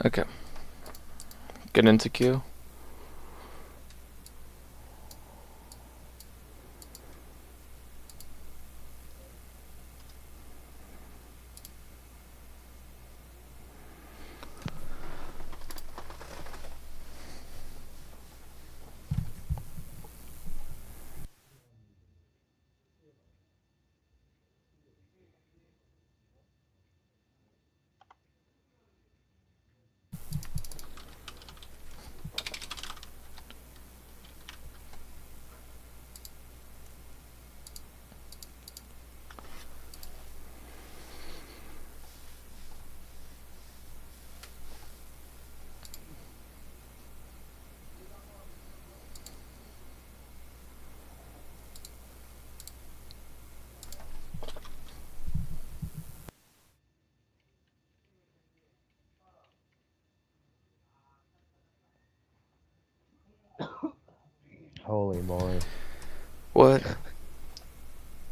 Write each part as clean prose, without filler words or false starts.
Okay. Get into queue. Holy moly. What?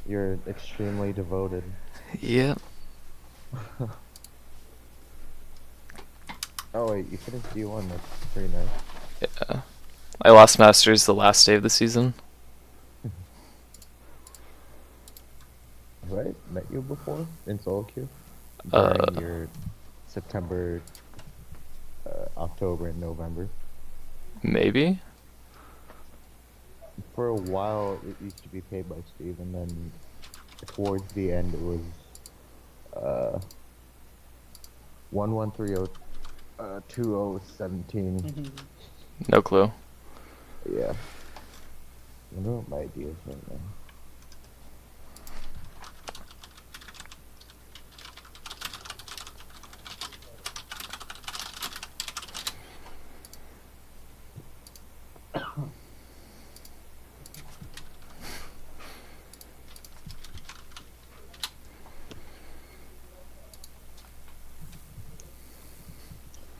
You're extremely devoted. Yep. Oh wait, you finished D1, that's pretty nice. Yeah. I lost Masters the last day of the season. Have I met you before in solo queue? During Uh, your September, October, and November? maybe? For a while, it used to be paid by Steve, and then towards the end, it was, 1130, 2017. No clue. Yeah. I wonder what my idea is right now.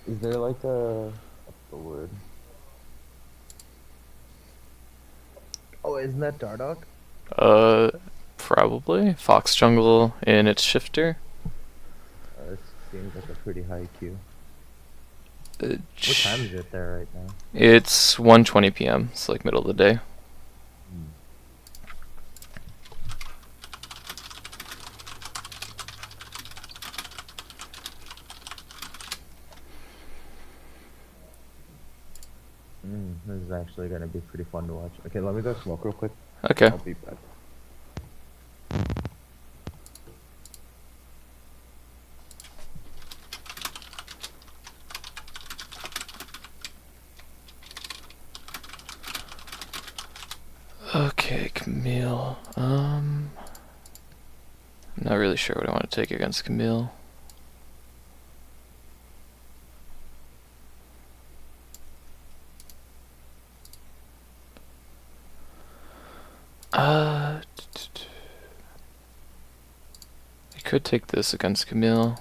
Is there like what's the word? Oh, isn't that Dardock? Uh, Probably. Fox Jungle in its shifter. It seems like a pretty high queue. Uh, What time is it there right now? It's 1:20 p.m. It's like middle of the day. Hmm. This is actually gonna be pretty fun to watch. Okay, let me go smoke real quick. Okay. I'll be back. Okay, Camille. I'm not really sure what I want to take against Camille. I could take this against Camille.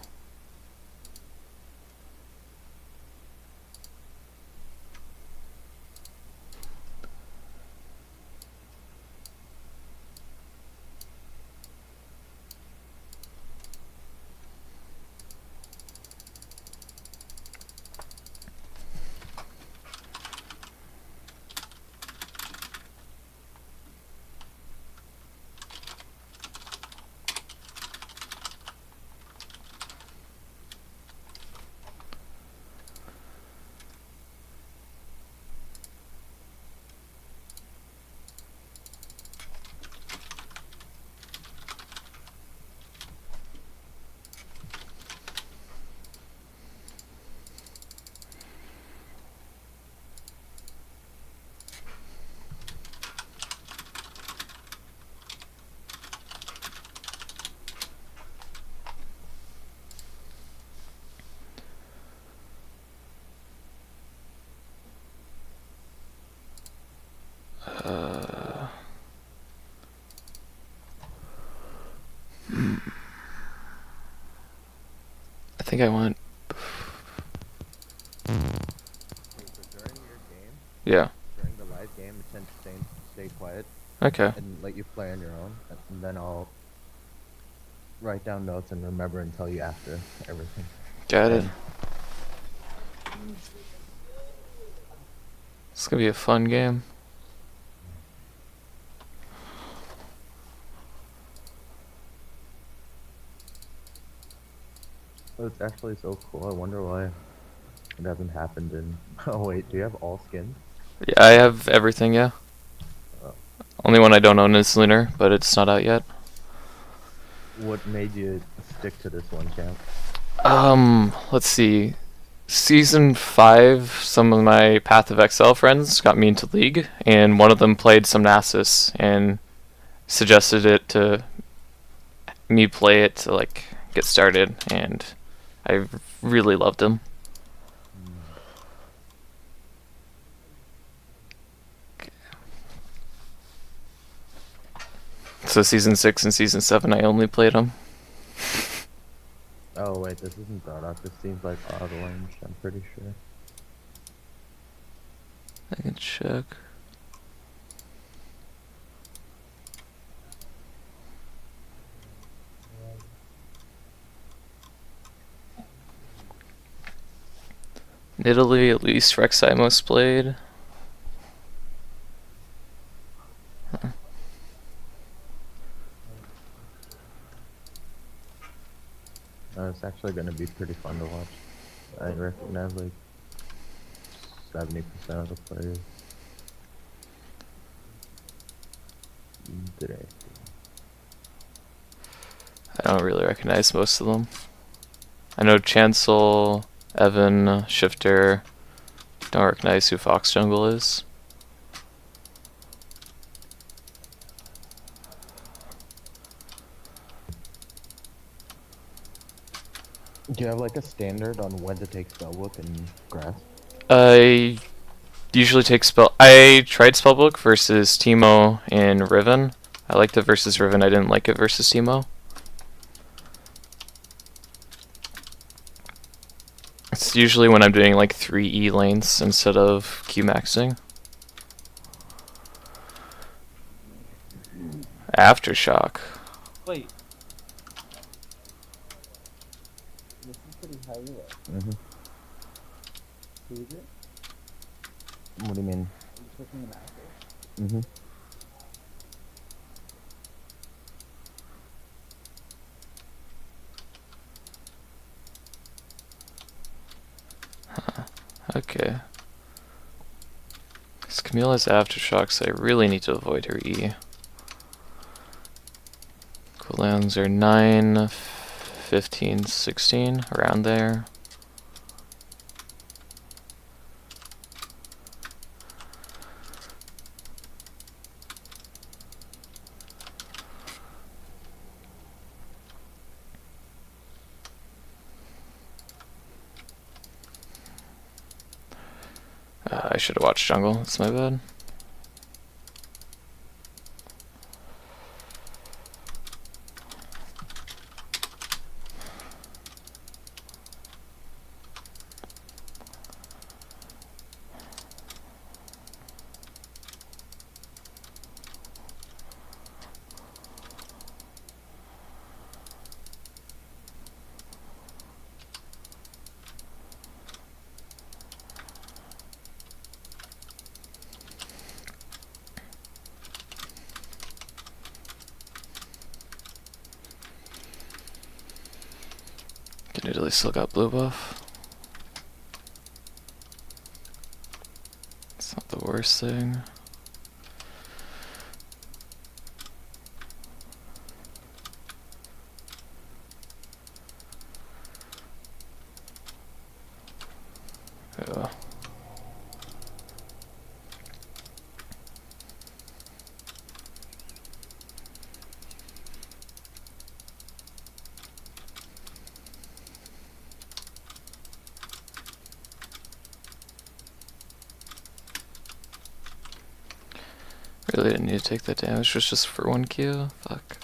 Uh, I think I want. Okay, so during your game, Yeah. during the live game, it tends to stay quiet Okay. and let you play on your own, and then I'll write down notes and remember and tell you after everything. Got it. Okay? It's gonna be a fun game. Oh, it's actually so cool. I wonder why it hasn't happened in. Oh wait, do you have all skins? Yeah, I have everything, yeah. Oh. Only one I don't own is Lunar, but it's not out yet. What made you stick to this one, Camp? Let's see. Season 5, some of my Path of Exile friends got me into League, and one of them played some Nasus and suggested it to me play it to like get started, and I really loved him. So season 6 and season 7 I only played him. Oh wait, this isn't Dardock. This seems like Avalanche. I'm pretty sure. I can check. In Italy, at least Rek'Sai most played. It's actually gonna be pretty fun to watch. I recognize like 70% of the players today. I don't really recognize most of them. I know Chancel, Evan, Shifter. Don't recognize who Fox Jungle is. Do you have like a standard on when to take spellbook and grass? I usually take spell. I tried Spellbook versus Teemo and Riven. I liked it versus Riven. I didn't like it versus Teemo. It's usually when I'm doing like 3 E lanes instead of Q maxing. Aftershock. Wait. This is pretty high elo. Mm-hmm. Who is it? What do you mean? Are you clicking the master? Mm-hmm. Okay. Because Camille has Aftershock, so I really need to avoid her E. Cooldowns are 9, 15, 16, around there. I should have watched jungle. That's my bad. Can Italy still got blue buff? It's not the worst thing. Yeah. Really didn't need to take that damage. It was just for 1 Q. Fuck.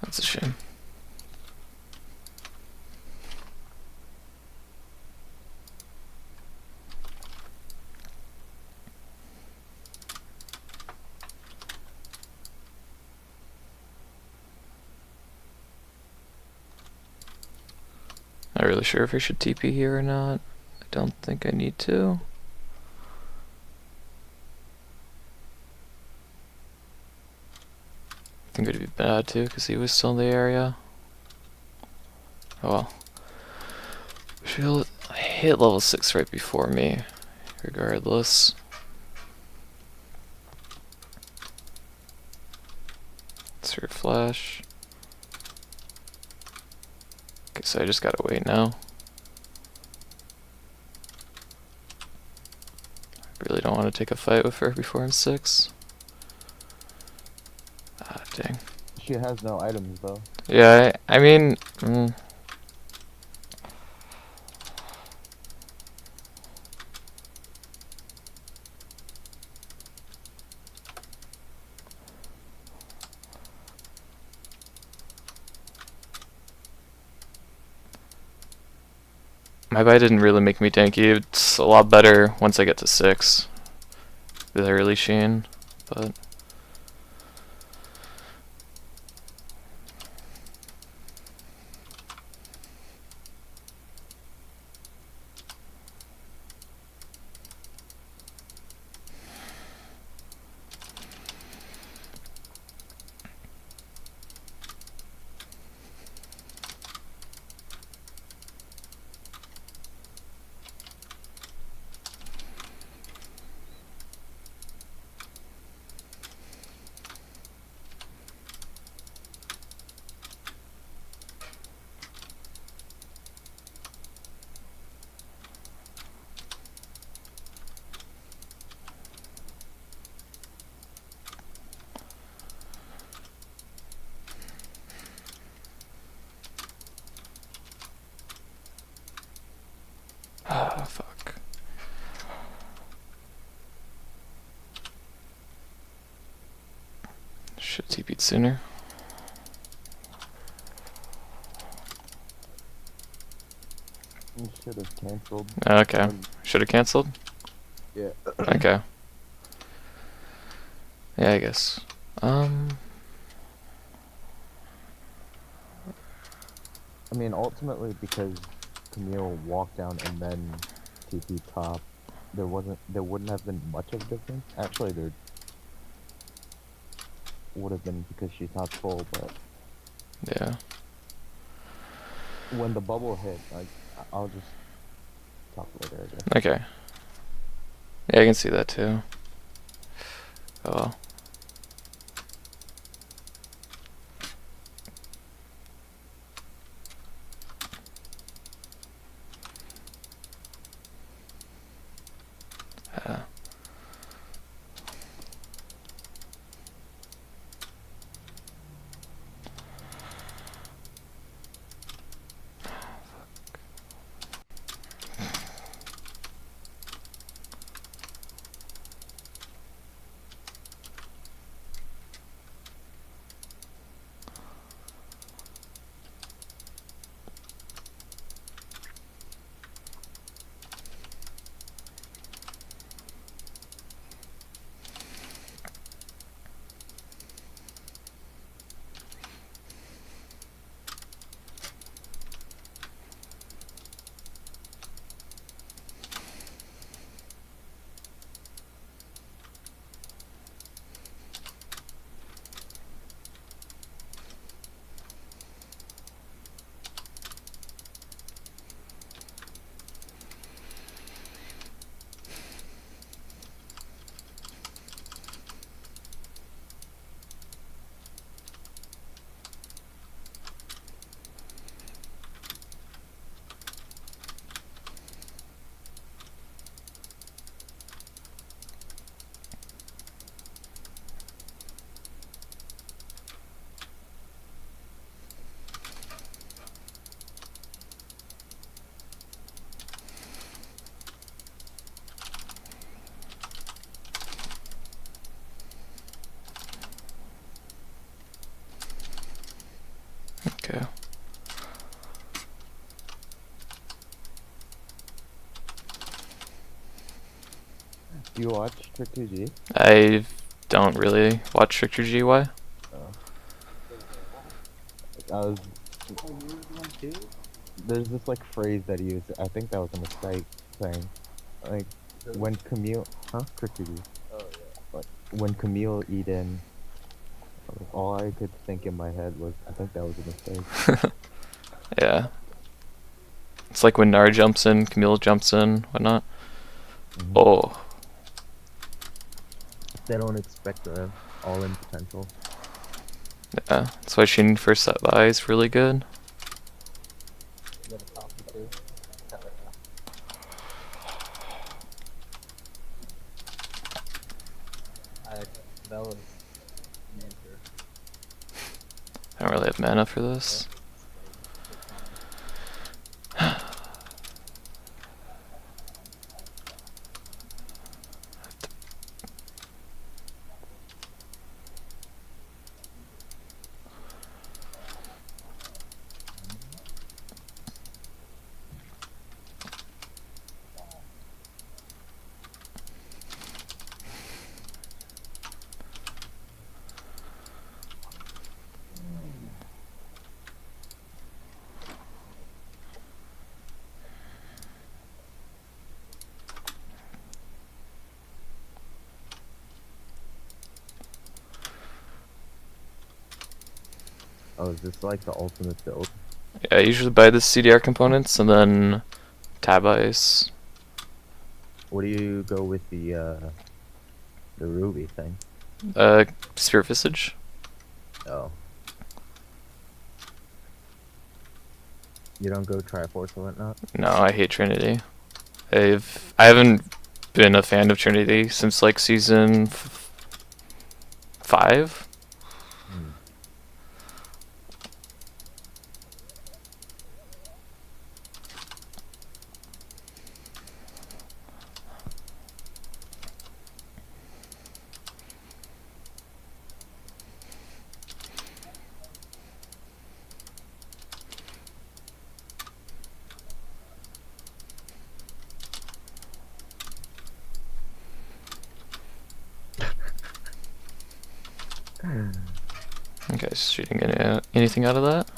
That's a shame. Not really sure if I should TP here or not. I don't think I need to. I think it'd be bad too, because he was still in the area. Oh well. She'll hit level 6 right before me, regardless. It's her flash. Okay, so I just gotta wait now. I really don't want to take a fight with her before I'm 6. Ah, dang. She has no items though. Yeah, I mean, my buy didn't really make me tanky. It's a lot better once I get to 6 with early Sheen, but ah, fuck. Should TP'd sooner. You should have cancelled. Okay, should have cancelled. Yeah. Okay. Yeah, I guess. I mean, ultimately, because Camille walked down and then TP top, there wouldn't have been much of a difference. Actually, there would have been because she top full, but Yeah. when the bubble hit, I'll just talk later, I guess. Okay. Yeah, I can see that too. Oh well. Okay. Do you watch Trick 2G? I don't really watch Trickster GY. Oh. I was, Oh, you were the one too? there's this like phrase that he used. I think that was a mistake saying, like, when Camille, huh? Trick 2G. Oh yeah. Like, when Camille Eden, all I could think in my head was, I think that was a mistake. Yeah. It's like when Nar jumps in, Camille jumps in, whatnot. Mhm. Oh. They don't expect the all-in potential. Yeah. That's why Sheen first set by is really good. You got a copy too? Hell yeah. Bella's manager. I don't really have mana for this. Oh, is this like the ultimate build? Yeah, I usually buy the CDR components and then tab ice. What do you go with the ruby thing? Spirit Visage. Oh. You don't go Triforce or whatnot? No, I hate Trinity. I haven't been a fan of Trinity since like season 5. Hmm. Okay, so you didn't get anything out of that?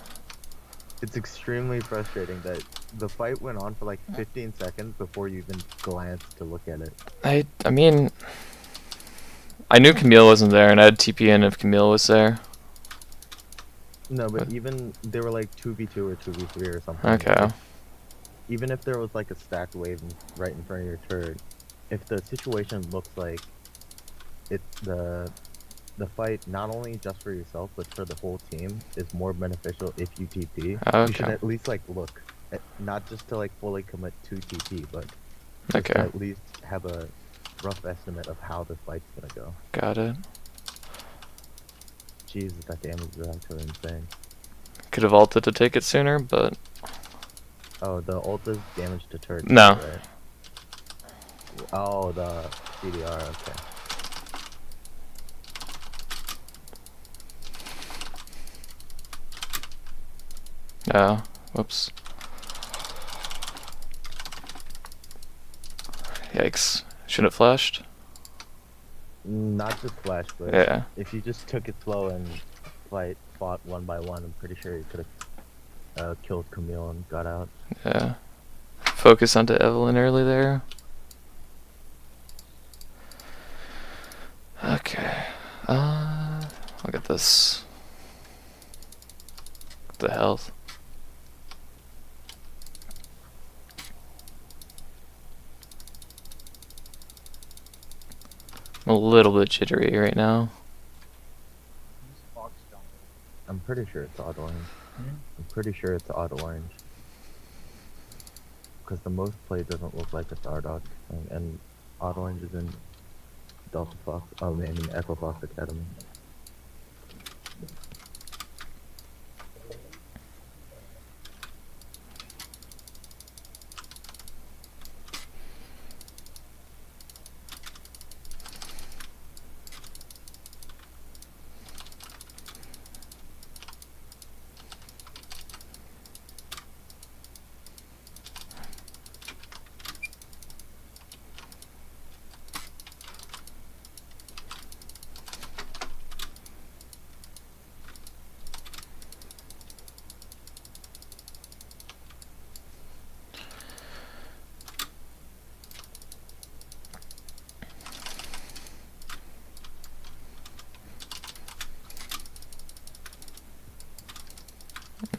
It's extremely frustrating that the fight went on for like 15 seconds before you even glanced to look at it. I mean, I knew Camille wasn't there, and I'd TP in if Camille was there. No, but What? even they were like 2v2 or 2v3 or something. Okay. Even if there was like a stacked wave right in front of your turret, if the situation looks like the fight, not only just for yourself but for the whole team, is more beneficial if you TP. You should Okay. at least like look, not just to like fully commit to TP, but just Okay. to at least have a rough estimate of how the fight's gonna go. Got it. Jesus, that damage is actually insane. Could have ulted to take it sooner, but Oh, the ult does damage to turrets, no. right? Oh, the CDR, okay. Oh, whoops. Yikes. Shouldn't have flashed. Not just flash, but Yeah. if you just took it slow and fought one by one, I'm pretty sure you could have killed Camille and got out. Yeah. Focus onto Evelyn early there. Okay. Look at this. The health. I'm a little bit jittery right now. Who's Fox jungle? I'm pretty sure it's odd orange. Hmm? I'm pretty sure it's odd orange. Because the most play doesn't look like a Stardock thing, and odd orange is in Delta Fox, I mean Echo Fox Academy.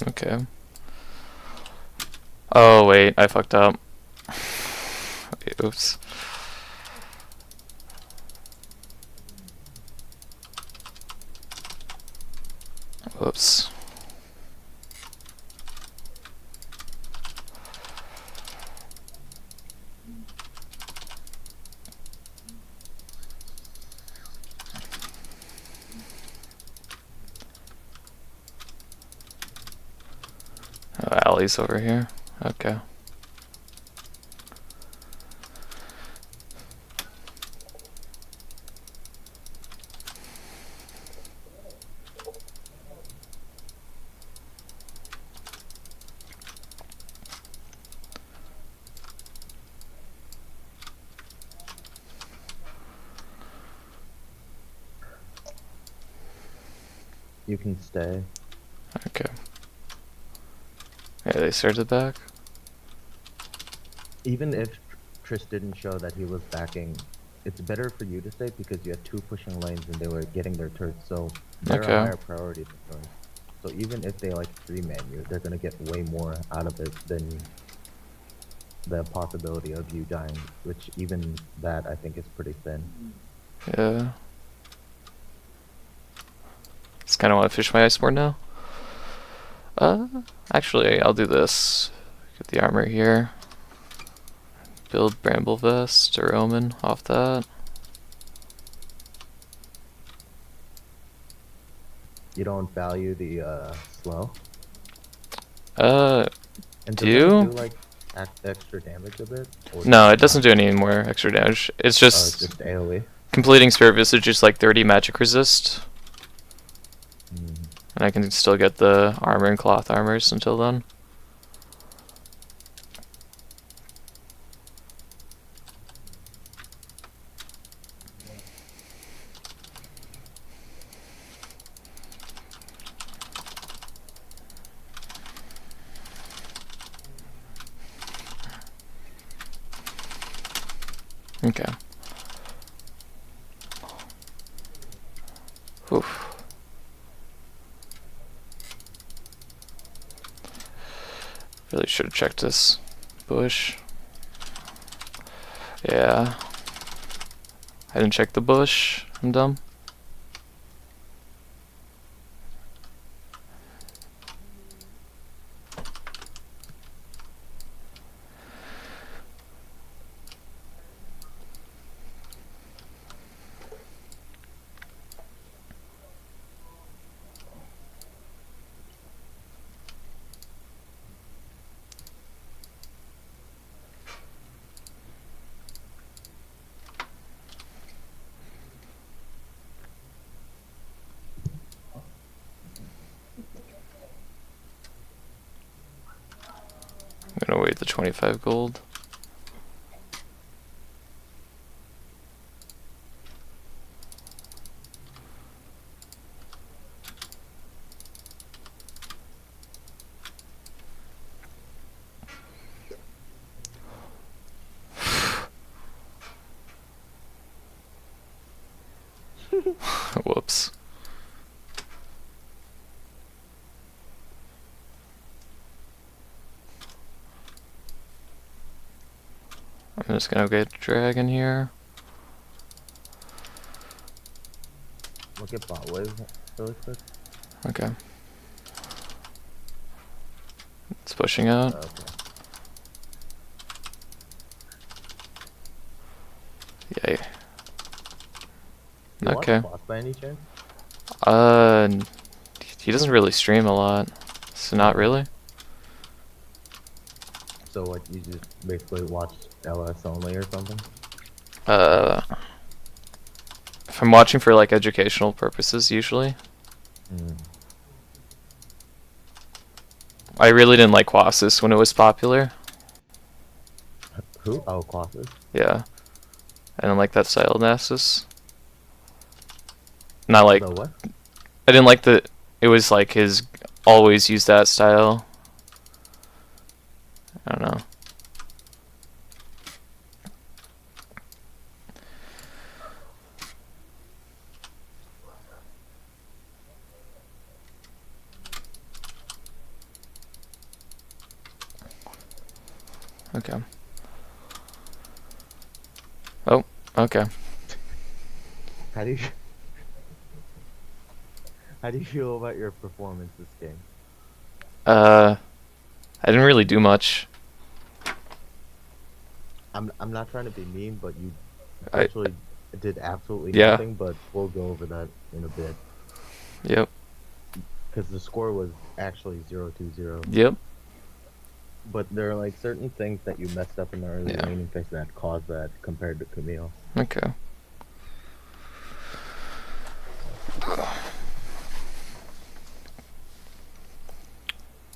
Okay. Oh wait, I fucked up. Oops. Whoops. Oh, Allie's over here. Okay. You can stay. Okay. Yeah, they started back. Even if Trish didn't show that he was backing, it's better for you to stay because you had two pushing lanes and they were getting their turrets, so they're a Okay. higher priority than yours. So even if they like three-man you, they're gonna get way more out of it than the possibility of you dying, which even that I think is pretty thin. Yeah. Just kind of want to fish my Iceborne now. Actually, I'll do this. Get the armor here. Build Bramble Vest or Omen off that. You don't value the slow? Uh, And do does that you? do like extra damage a bit? Or No, does it doesn't not? do any more extra damage. It's Oh, it's just just AoE? completing Spirit Visage is like 30 magic resist. Mm. And I can still get the armor and cloth armors until then. Okay. Oof. Really should have checked this bush. Yeah. I didn't check the bush. I'm dumb. I'm gonna wait the 25 gold. Whoops. I'm just gonna get dragon here. Look at bot wave really quick. Okay. It's pushing out. Okay. Yay. You Okay. watch boss by any chance? Uh, he doesn't really stream a lot, so not really. So what, you just basically watch LS only or something? Uh, if I'm watching for like educational purposes, usually. Mm. I really didn't like Quasis when it was popular. Who? Oh, Colossus. Yeah. I didn't like that style of Nasus. Not like, The what? I didn't like the, it was like his always use that style. I don't know. Okay. Oh, okay. How do you how do you feel about your performance this game? I didn't really do much. I'm not trying to be mean, but you I virtually did absolutely Yeah. nothing. But we'll go over that in a bit Yep. because the score was actually 0-0. Yep. But there are like certain things that you messed up in the early Yeah. laning phase that caused that compared to Camille. Okay.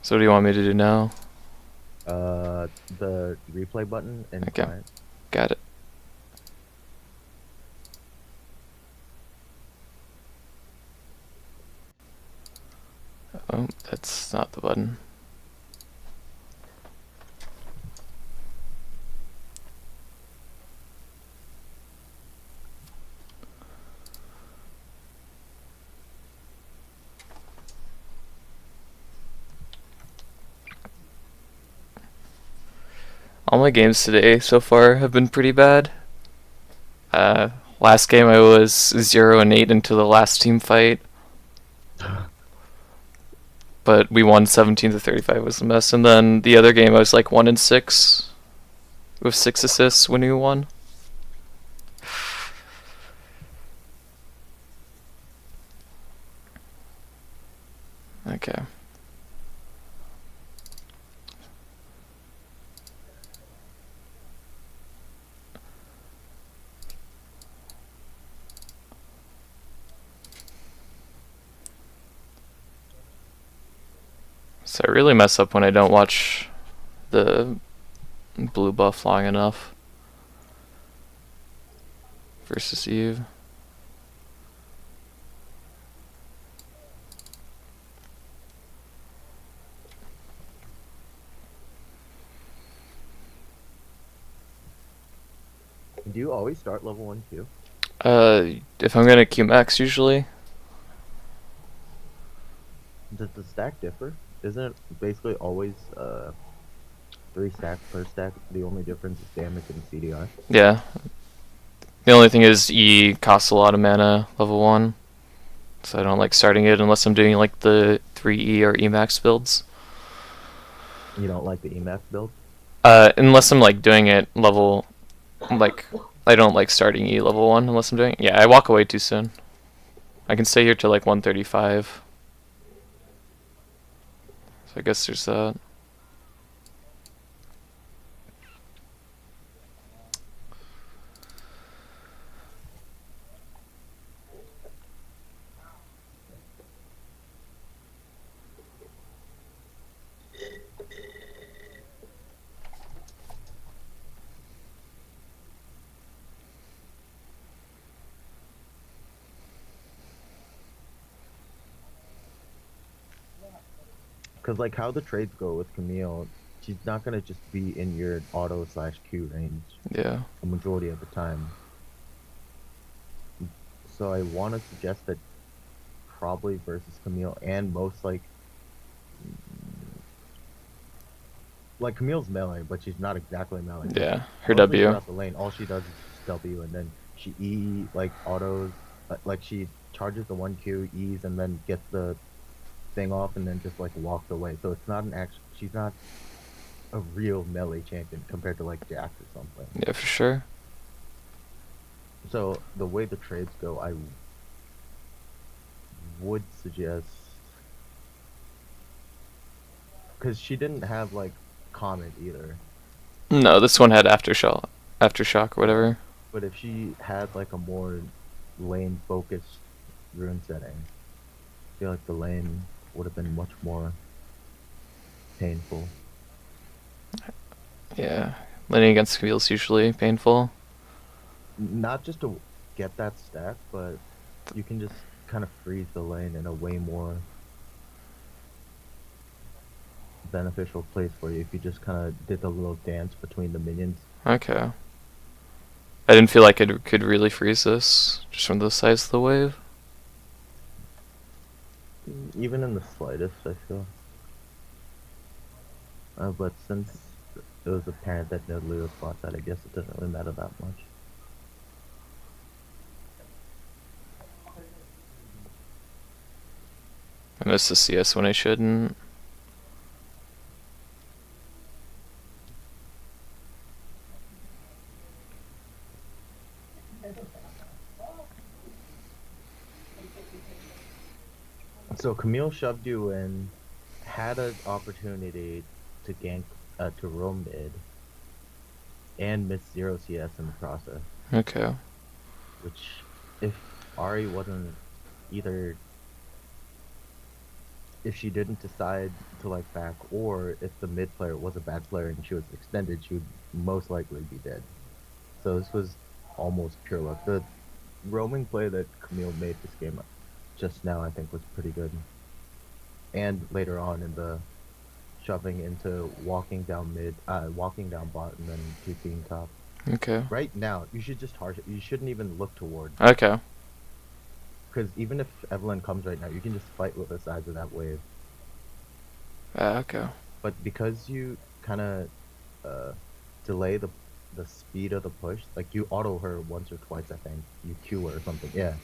So what do you want me to do now? The replay button in Okay. client. Got it. Oh, that's not the button. All my games today so far have been pretty bad. Last game I was 0-8 into the last team fight, but we won 17-35. It was a mess. And then the other game I was like 1-6 with 6 assists when we won. Okay. So I really mess up when I don't watch the blue buff long enough versus Eve. Do you always start level 1 Q? If I'm gonna Q max usually. Does the stack differ? Isn't it basically always 3 stacks per stack? The only difference is damage and CDI. Yeah. The only thing is E costs a lot of mana level 1. So I don't like starting it unless I'm doing like the 3E or Emax builds. You don't like the EMAX build? Unless I'm like doing it level, like, I don't like starting E level 1 unless I'm doing it. Yeah, I walk away too soon. I can stay here till like 135. So I guess there's that. Because like how the trades go with Camille, she's not gonna just be in your auto/Q range Yeah. the majority of the time. So I want to suggest that probably versus Camille and most like Camille's melee, but she's not exactly melee. Yeah. Her Mostly W. throughout the lane, all she does is just W, and then she E like autos, like she charges the 1Q, E's, and then gets the thing off, and then just like walks away. So it's not an actual. She's not a real melee champion compared to like Jax or something. Yeah, for sure. So the way the trades go, I would suggest because she didn't have like comment either. No, this one had aftershock or whatever. But if she had like a more lane focused rune setting, I feel like the lane would have been much more painful. Yeah. Laning against Camille's usually painful. Not just to get that stat, but you can just kind of freeze the lane in a way more beneficial place for you if you just kind of did the little dance between the minions. Okay. I didn't feel like I could really freeze this just from the size of the wave. Even in the slightest, I feel. But since it was apparent that Nidalee was bot side. I guess it doesn't really matter that much. I missed the CS when I shouldn't. So Camille shoved you in, had an opportunity to gank, to roam mid, and missed 0 CS in the process. Okay. Which, if Ari wasn't either, if she didn't decide to like back, or if the mid player was a bad player and she was extended, she would most likely be dead. So this was almost pure luck. The roaming play that Camille made this game just now, I think, was pretty good. And later on in the shoving into walking down mid, walking down bot, and then TPing top. Okay. Right now, you should just harsh it. You shouldn't even look toward. Okay. Because even if Evelyn comes right now, you can just fight with the sides of that wave. Okay. But because you kind of delay the speed of the push, like you auto her once or twice, I think. You Q her or something. Yeah.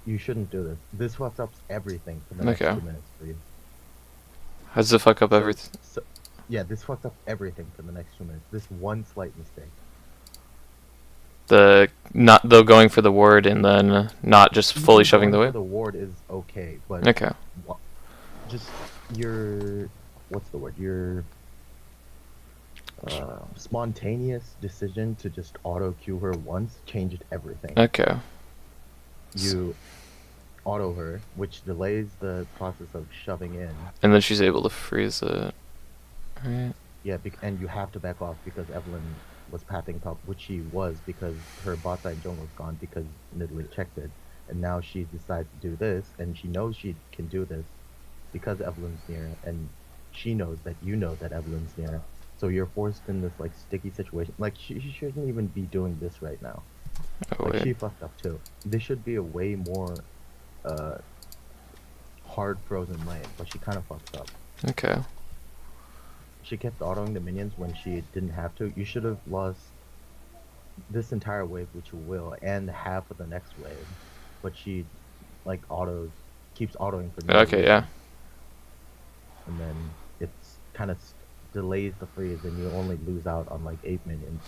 You shouldn't do this. This fucks up everything for the next Okay. 2 minutes for you. How does it fuck up everything? So, yeah, this fucked up everything for the next 2 minutes. This one slight mistake. Though going for the ward and then not just fully Even shoving the going wave? for the ward is okay, but Okay. just your, what's the word? Your spontaneous decision to just auto queue her once changed everything. Okay. You auto her, which delays the process of shoving in. And then she's able to freeze it. Right. Yeah, and you have to back off because Evelyn was pathing top, which she was because her bot side Joan was gone because Nidalee checked it. And now she decides to do this, and she knows she can do this because Evelyn's near, and she knows that you know that Evelyn's near. So you're forced in this like sticky situation. Like she shouldn't even be doing this right now. Oh, Like wait. she fucked up too. This should be a way more hard frozen lane, but she kind of fucked up. Okay. She kept autoing the minions when she didn't have to. You should have lost this entire wave, which you will, and half of the next wave. But she, like, keeps autoing for no Okay, reason. yeah. And then it's kind of delays the freeze, and you only lose out on like 8 minions.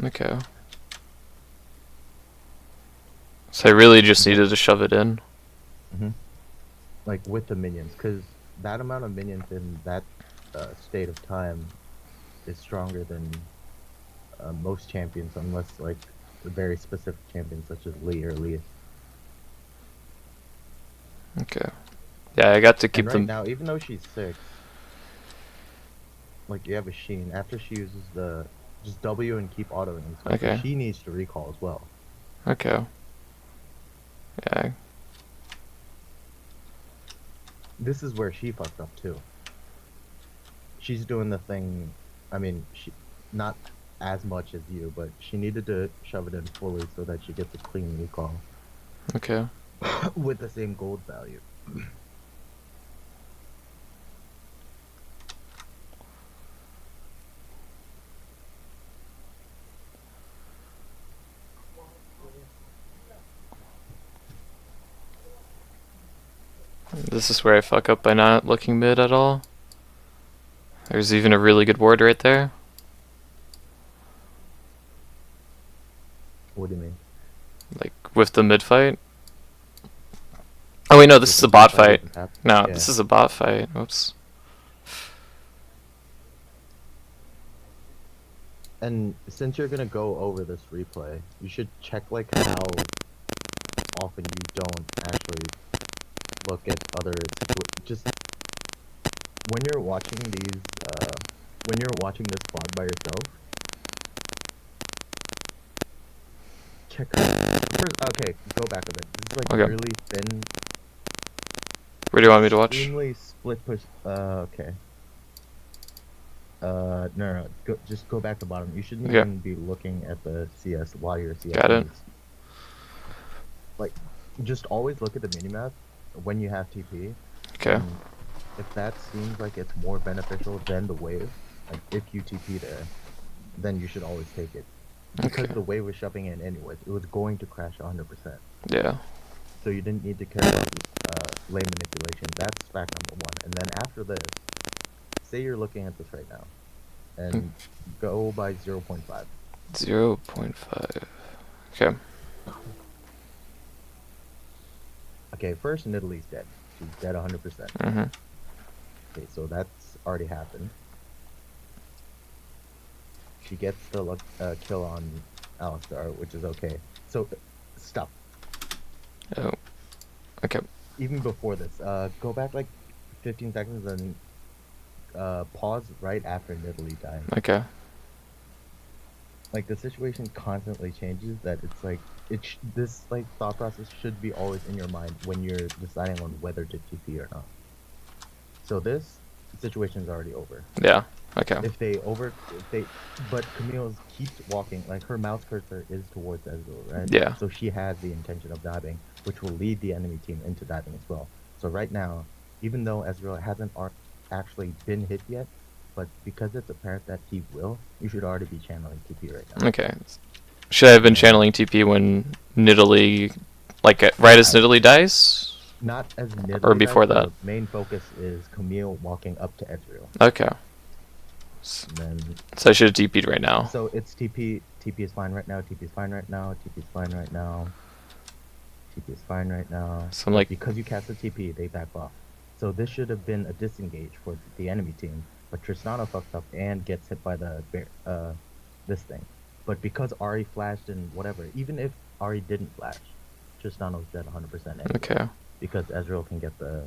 Okay. So I really just needed to shove it in. Like with the minions, because that amount of minions in that state of time is stronger than most champions, unless like very specific champions such as Lee or Lee. Okay. Yeah, I got to keep And right them. now, even though she's 6, like you have a Sheen, after she uses the just W and keep autoing, so Okay. she needs to recall as well. Okay. Yeah. This is where she fucked up too. She's doing the thing, I mean, she not as much as you, but she needed to shove it in fully so that she gets a clean recall Okay. with the same gold value. This is where I fuck up by not looking mid at all. There's even a really good ward right there. What do you mean? Like, with the mid fight. Oh wait, no, this With is the a bot mid fight fight. doesn't happen? No, Yeah. this is a bot fight. Whoops. And since you're gonna go over this replay, you should check like how often you don't actually look at other just when you're watching these when you're watching this VOD by yourself, check first. Okay, go back a bit. This is like Okay. really thin, Where do you want me to watch? extremely split push. Okay. No. Just go back to bottom. You shouldn't Okay. even be looking at the CS while you're CS. Got it. Like, just always look at the minimap when you have TP. Okay. And if that seems like it's more beneficial than the wave, Like if you TP there, then you should always take it. Because Okay. the wave was shoving in anyways, it was going to crash 100%. Yeah. So you didn't need to care about lane manipulation. That's fact number one. And then after this, say you're looking at this right now, and go by 0.5. 0.5. Okay. Okay, first Nidalee's dead. She's dead 100%. Mhm. Okay, so that's already happened. She gets the kill on Alistar, which is okay. So, stop. Oh. Okay. Even before this, go back like 15 seconds and pause right after Nidalee died. Okay. Like the situation constantly changes. That it's like this like thought process should be always in your mind when you're deciding on whether to TP or not. So this situation is already over. Yeah. Okay. But Camille keeps walking, like her mouse cursor is towards Ezreal, right? Yeah. So she has the intention of diving, which will lead the enemy team into diving as well. So right now, even though Ezreal hasn't actually been hit yet, but because it's apparent that he will, you should already be channeling TP right now. Okay. Should I have been channeling TP when Nidalee, like right as Nidalee dies? Not as Nidalee Or before dies, that? the main focus is Camille walking up to Ezreal. Okay. And then So I should have TP'd right now. so it's TP. TP is fine right now. TP is fine right now. TP is fine right now. TP is fine right now. So I'm But like, because you cast a TP, they back off. So this should have been a disengage for the enemy team. But Tristana fucks up and gets hit by the this thing. But because Ari flashed and whatever, even if Ari didn't flash, Tristana was dead 100% anyway. okay. Because Ezreal can get the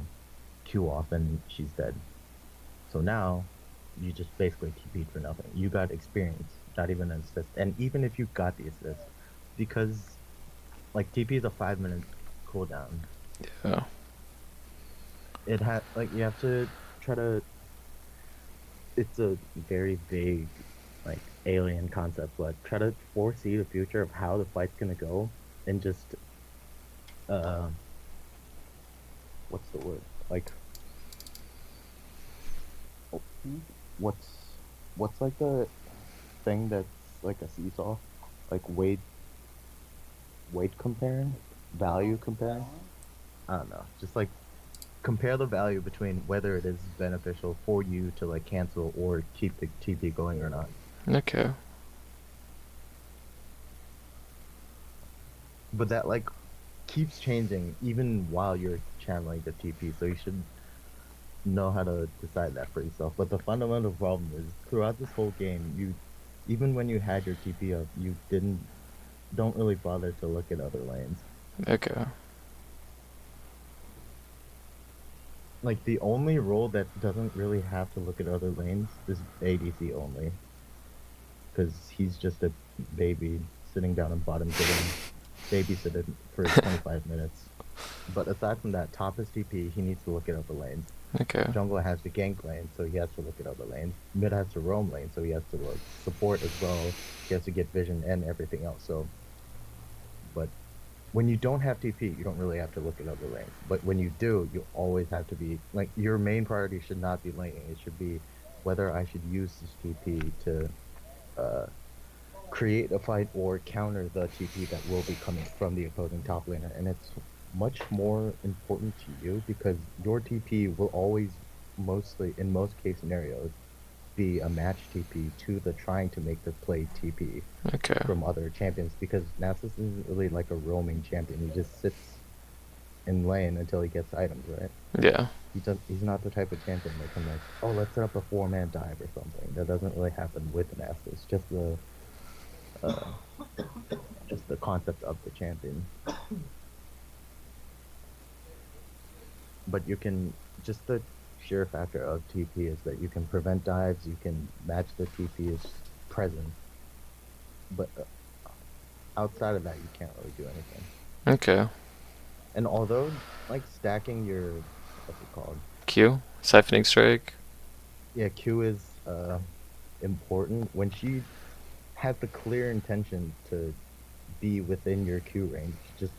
Q off and she's dead. So now you just basically TP'd for nothing. You got experience, not even an assist. And even if you got the assist, because like TP is a 5-minute cooldown, Yeah. it had like you have to try to. It's a very vague, like alien concept, but try to foresee the future of how the fight's gonna go, and just what's the word? Like, what's like the thing that's like a seesaw, like weight comparing, value comparing. I don't know, just like compare the value between whether it is beneficial for you to like cancel or keep the TP going or not. Okay. But that like keeps changing even while you're channeling the TP, so you should know how to decide that for yourself. But the fundamental problem is throughout this whole game, you even when you had your TP up, you don't really bother to look at other lanes. Okay. Like the only role that doesn't really have to look at other lanes is ADC only, because he's just a baby sitting down in bottom getting babysitted for 25 minutes. But aside from that, top is TP, he needs to look at other lanes. Okay. Jungle has to gank lane, so he has to look at other lanes. Mid has to roam lane, so he has to look. Support as well, he has to get vision and everything else. So, but when you don't have TP, you don't really have to look at other lanes. But when you do, you always have to be like your main priority should not be laning. It should be whether I should use this TP to create a fight or counter the TP that will be coming from the opposing top laner. And it's much more important to you because your TP will always mostly, in most case scenarios, be a match TP to the trying to make the play TP Okay. from other champions, because Nasus isn't really like a roaming champion. He just sits in lane until he gets items, right? Yeah. He's not the type of champion that can like, oh, let's set up a 4-man dive or something. That doesn't really happen with Nasus. Just the concept of the champion. But you can just the sheer factor of TP is that you can prevent dives, you can match the TP's presence, but outside of that, you can't really do anything. Okay. And although, like, stacking your, what's it called? Q? Siphoning Strike? Yeah, Q is important. When she has the clear intention to be within your Q range, just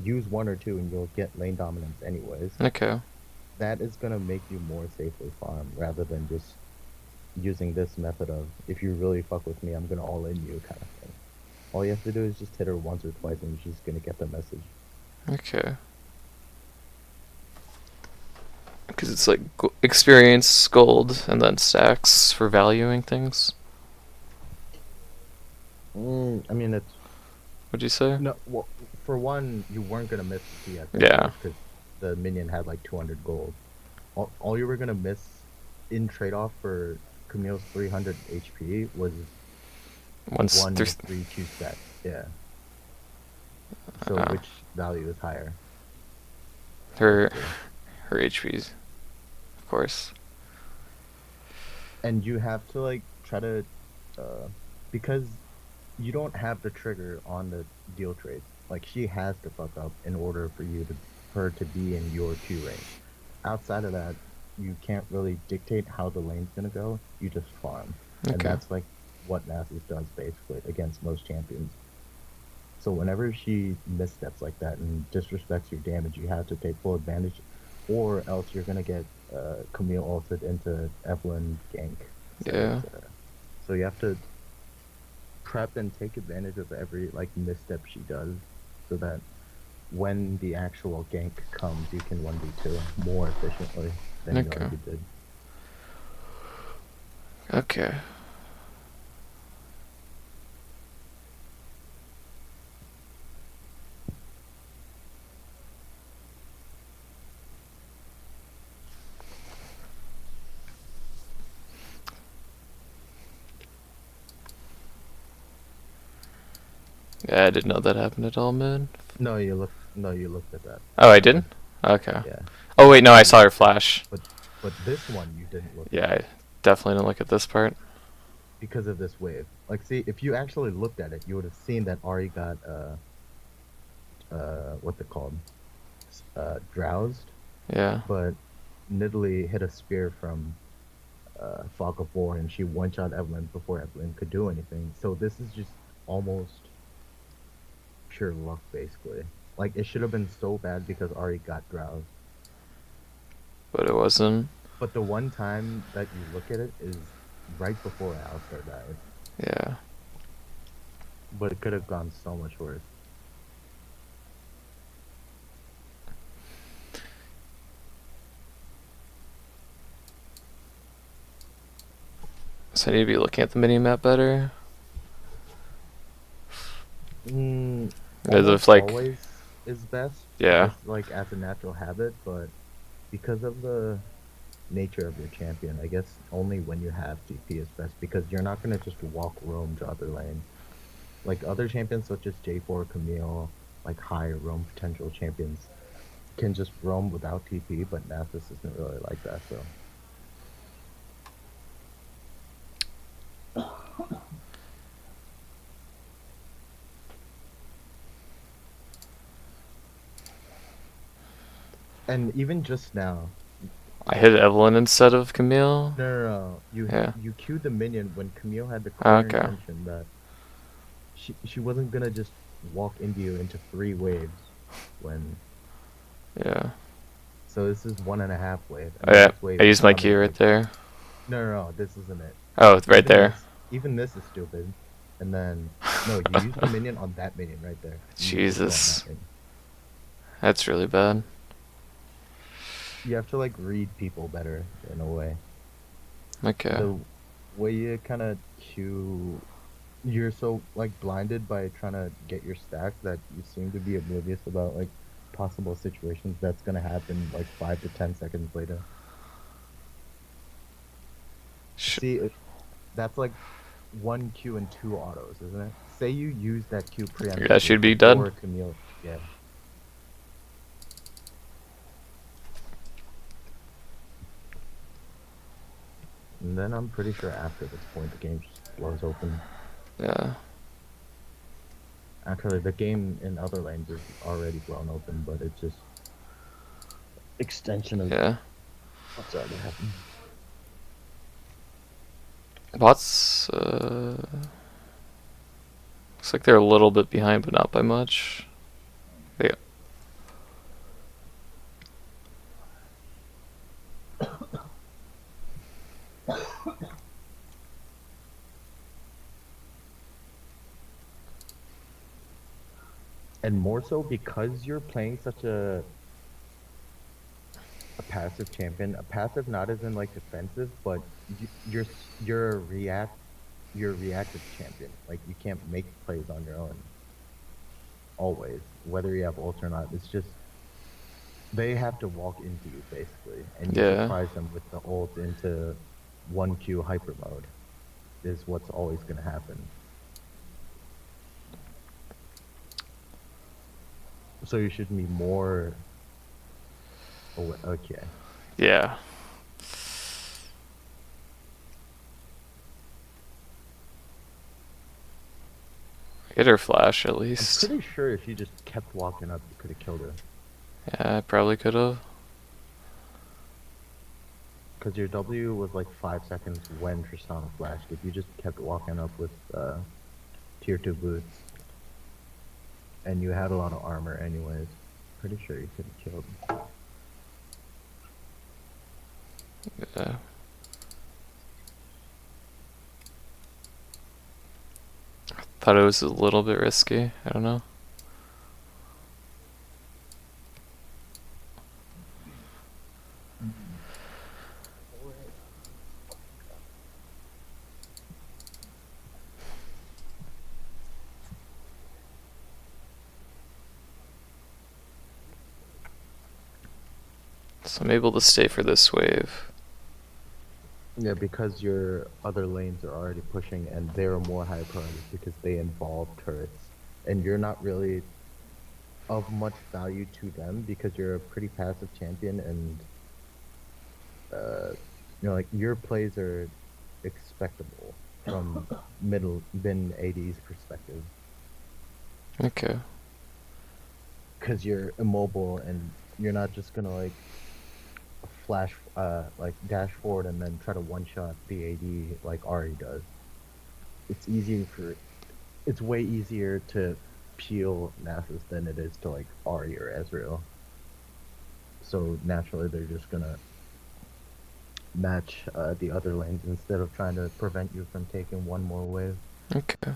use 1 or 2 and you'll get lane dominance anyways. Okay. That is going to make you more safely farm rather than just using this method of, if you really fuck with me, I'm gonna all in you kind of thing. All you have to do is just hit her once or twice and she's gonna get the message. Okay. Because it's like experience, gold, and then stacks for valuing things. I mean, it's What'd you say? no. Well, for one, you weren't gonna miss the TS Yeah. because the minion had like 200 gold. All you were gonna miss in trade-off for Camille's 300 HP was Once one there's 3-2 stack. Yeah. So Uh. which value is higher? her basically? her HPs, of course. And you have to like try to, because you don't have the trigger on the deal trades. Like she has to fuck up in order for her to be in your Q range. Outside of that, you can't really dictate how the lane's gonna go. You just farm, and Okay. that's like what Nasus does basically against most champions. So whenever she missteps like that and disrespects your damage, you have to take full advantage, or else you're gonna get Camille ulted into Evelyn gank, etc., Yeah. etc. So you have to prep and take advantage of every like misstep she does, so that when the actual gank comes, you can 1v2 more efficiently than you Okay. already did. Okay. Yeah, I didn't know that happened at all, man. No, you looked. No, you looked at that. Oh, I didn't? Okay. Yeah. Oh, wait, no, I saw her flash. But this one you didn't look Yeah, at I definitely didn't look at this part. because of this wave. Like, see, if you actually looked at it, you would have seen that Ari got what's it called? Drowsed, Yeah. but Nidalee hit a spear from Fog of War, and she one-shot Evelyn before Evelyn could do anything. So this is just almost pure luck, basically. Like, it should have been so bad because Ari got drowsed. But it wasn't. But the one time that you look at it is right before Alistar died. Yeah. But it could have gone so much worse. So I need to be looking at the mini-map better. As Almost if, like, always is best. yeah. Just like as a natural habit, but because of the nature of your champion, I guess only when you have TP is best, because you're not gonna just walk roam to other lanes. Like other champions such as J4, Camille, like high roam potential champions can just roam without TP, but Nasus isn't really like that, so. And even just now, I hit Evelyn instead of Camille. no. Yeah. You queued the minion when Camille had the clear Okay. intention that she wasn't gonna just walk into you into 3 waves when. Yeah. So this is 1.5 wave. Oh, yeah. This wave I is used my coming, key right like, there. No, this isn't it. Oh, right Even there. Even this is stupid. And then no, you use the minion on that minion right there. You use it on Jesus. that minion. That's really bad. You have to like read people better in a way. Okay. The way you kind of you're so like blinded by trying to get your stack that you seem to be oblivious about like possible situations that's gonna happen like 5 to 10 seconds later. See, that's like 1 Q and 2 autos, isn't it? Say you use that Q preemptively. That should be before done. Camille, yeah. And then I'm pretty sure after this point the game just blows open. Yeah. Actually, the game in other lanes is already blown open, but it's just extension of Yeah. what's already happened. Bots, looks like they're a little bit behind, but not by much. Yeah. And more so because you're playing such a passive champion. A passive not as in like defensive, but you're you're a reactive champion. Like you can't make plays on your own. Always, whether you have ult or not, it's just they have to walk into you basically, and you Yeah. surprise them with the ult into 1Q hyper mode. Is what's always going to happen. So you should be more. Okay. Yeah. Hit her flash at I'm least. pretty sure if you just kept walking up, you could have killed her. Yeah, I probably could have. Because your W was like 5 seconds when Tristana flashed. If you just kept walking up with tier 2 boots, and you had a lot of armor anyways, pretty sure you could have killed. Yeah. Thought it was a little bit risky. I don't know. So I'm able to stay for this wave. Yeah, because your other lanes are already pushing, and they're more high priority because they involve turrets, and you're not really of much value to them because you're a pretty passive champion, and like your plays are expectable from mid AD's perspective Okay. because you're immobile and you're not just gonna like flash like dash forward and then try to one shot the AD like Ari does. It's way easier to peel Nasus than it is to like Ari or Ezreal. So naturally they're just gonna match the other lanes instead of trying to prevent you from taking one more wave. Okay.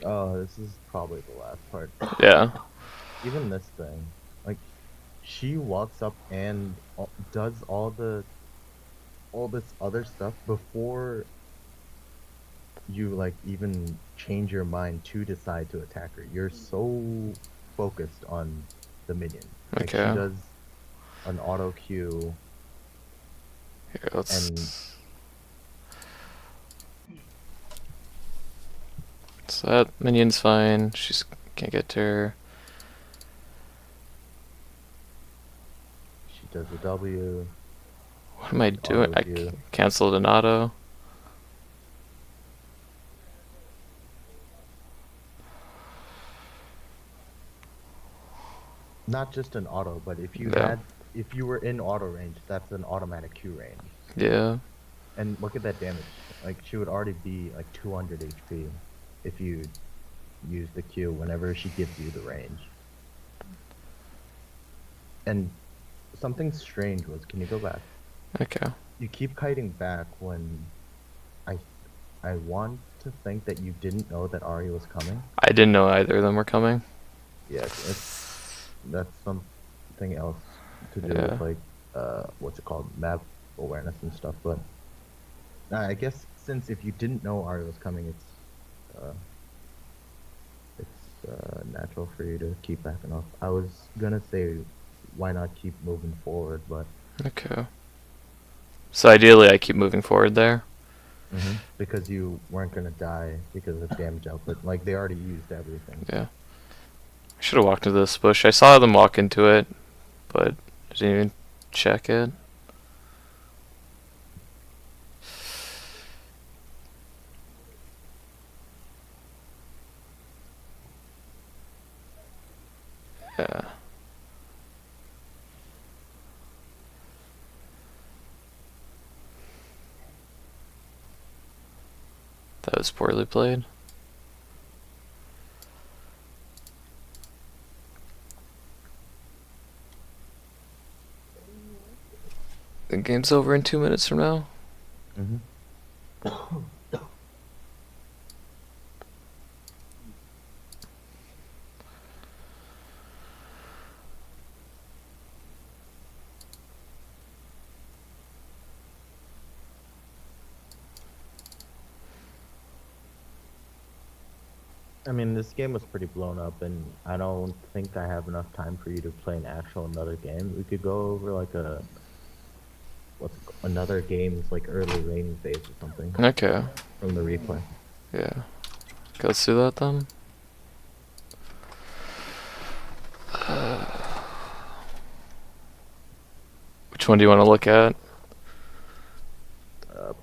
Oh, this is probably the last part. Yeah. Even this thing, like, she walks up and does all this other stuff before you like even change your mind to decide to attack her. You're so focused on the minion. Like she Okay. does an auto Q Here, let's. and So that minion's fine. She's can't get to her. she does a W. What am I doing? Auto I Q. canceled an auto. Not just an auto, but Yeah. if you were in auto range, that's an automatic Q range. Yeah. And look at that damage. Like she would already be like 200 HP if you use the Q whenever she gives you the range. And something strange was, can you go back? Okay. You keep kiting back when I I want to think that you didn't know that Ari was coming. I didn't know either of them were coming. Yes, that's something else to do Yeah. with like what's it called, map awareness and stuff. But I guess since if you didn't know Ari was coming, it's natural for you to keep backing off. I was gonna say why not keep moving forward, but Okay. So ideally, I keep moving forward there. because you weren't gonna die because of damage output. Like they already used everything. Yeah. I should have walked into this bush. I saw them walk into it, but I didn't even check it. Yeah. That was poorly played. Game's over in 2 minutes from now. Mm-hmm. I mean, this game was pretty blown up, and I don't think I have enough time for you to play an actual another game. We could go over like another game's like early rating phase or something Okay. from the replay. Yeah. Okay, let's do that then. Which one do you want to look at? Uh,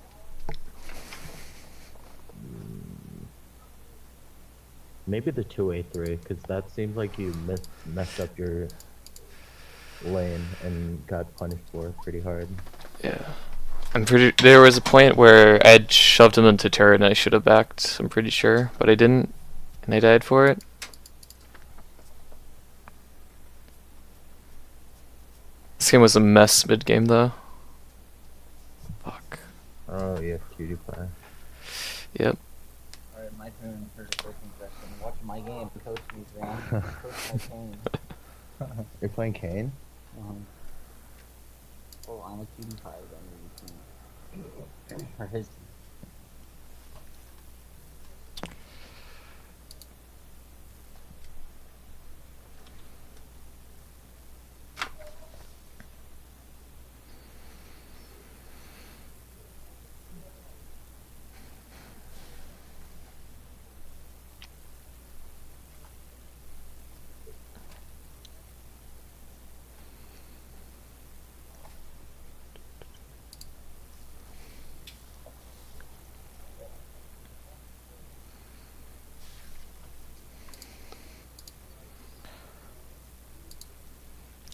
Maybe the 2A3, because that seems like you messed up your lane and got punished for it pretty hard. Yeah. There was a point where I had shoved him into turret and I should have backed, I'm pretty sure, but I didn't, and I died for it. This game was a mess mid-game though. Fuck. Oh, yeah, PewDiePie. Yep. Alright, my turn for the coaching session. Watch my game. Coach me, Grant. Coach my game. You're playing Kane? Oh, I'm a cutie pie. Then you can. Or his.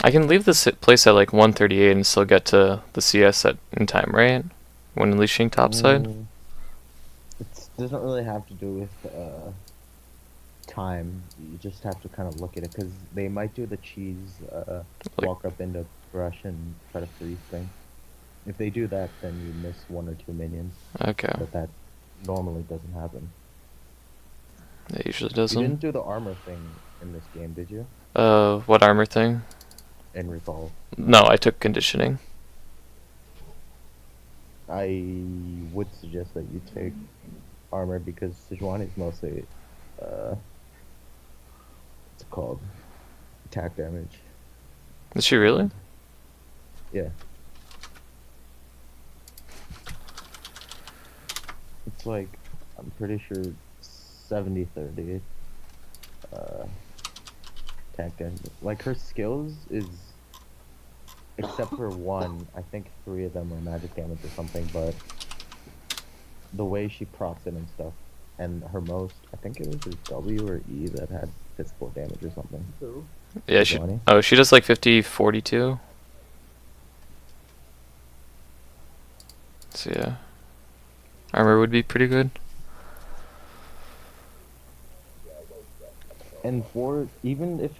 I can leave this place at like 138 and still get to the CS in time, right? When unleashing topside? It doesn't really have to do with time. You just have to kind of look at it, because they might do the cheese Like- walk up into brush and try to freeze thing. If they do that, then you miss 1 or 2 minions, Okay. but that normally doesn't happen. It usually You doesn't. didn't do the armor thing in this game, did you? What armor thing? In Revolve. No, I took conditioning. I would suggest that you take armor, because Sejuani's mostly, what's it called? Attack damage. Is she really? Yeah. It's like, I'm pretty sure 70-30 attack damage. Like, her skills is, except for one, I think 3 of them are magic damage or something, but the way she procs it and stuff, and her most, I think it was her W or E that had physical damage or something. Who? Yeah, she. Sejuani? Oh, she does like 50-42. So yeah, armor would be pretty good. And for, even if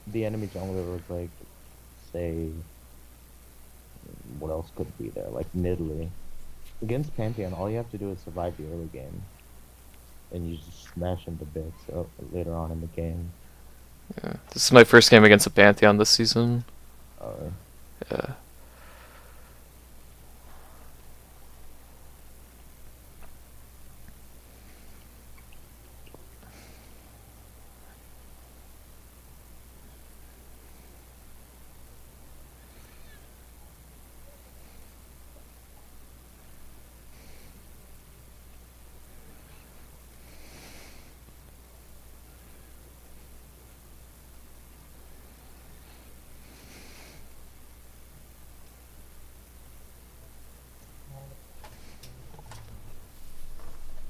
the enemy jungler was like, say, what else could be there? Like Nidalee. Against Pantheon, all you have to do is survive the early game. And you just smash into bits later on in the game. Yeah, this is my first game against a Pantheon this season. Yeah.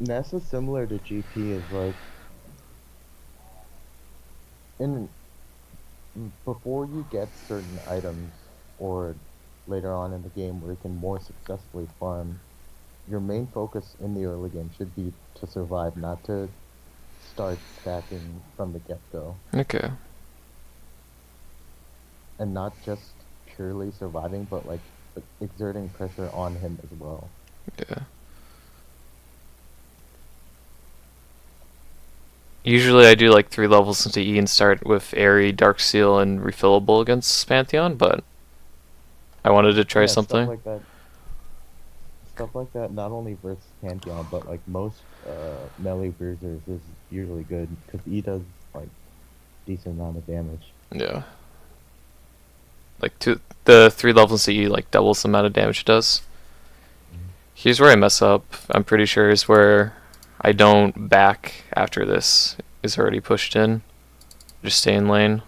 That's what's similar to GP is like, before you get certain items, or later on in the game where you can more successfully farm, your main focus in the early game should be to survive, not to start stacking from the get-go. Okay. And not just purely surviving, but like exerting pressure on him as well. Yeah. Usually I do like 3 levels into E and start with Airy, Dark Seal, and Refillable against Pantheon, but I wanted to try Yeah, something. stuff like that. Not only versus Pantheon, but like most melee bruisers is usually good because E does like decent amount of damage. Yeah. Like the 3 levels into E like doubles the amount of damage it does. Here's where I mess up. I'm pretty sure is where I don't back after this is already pushed in. Just stay in lane.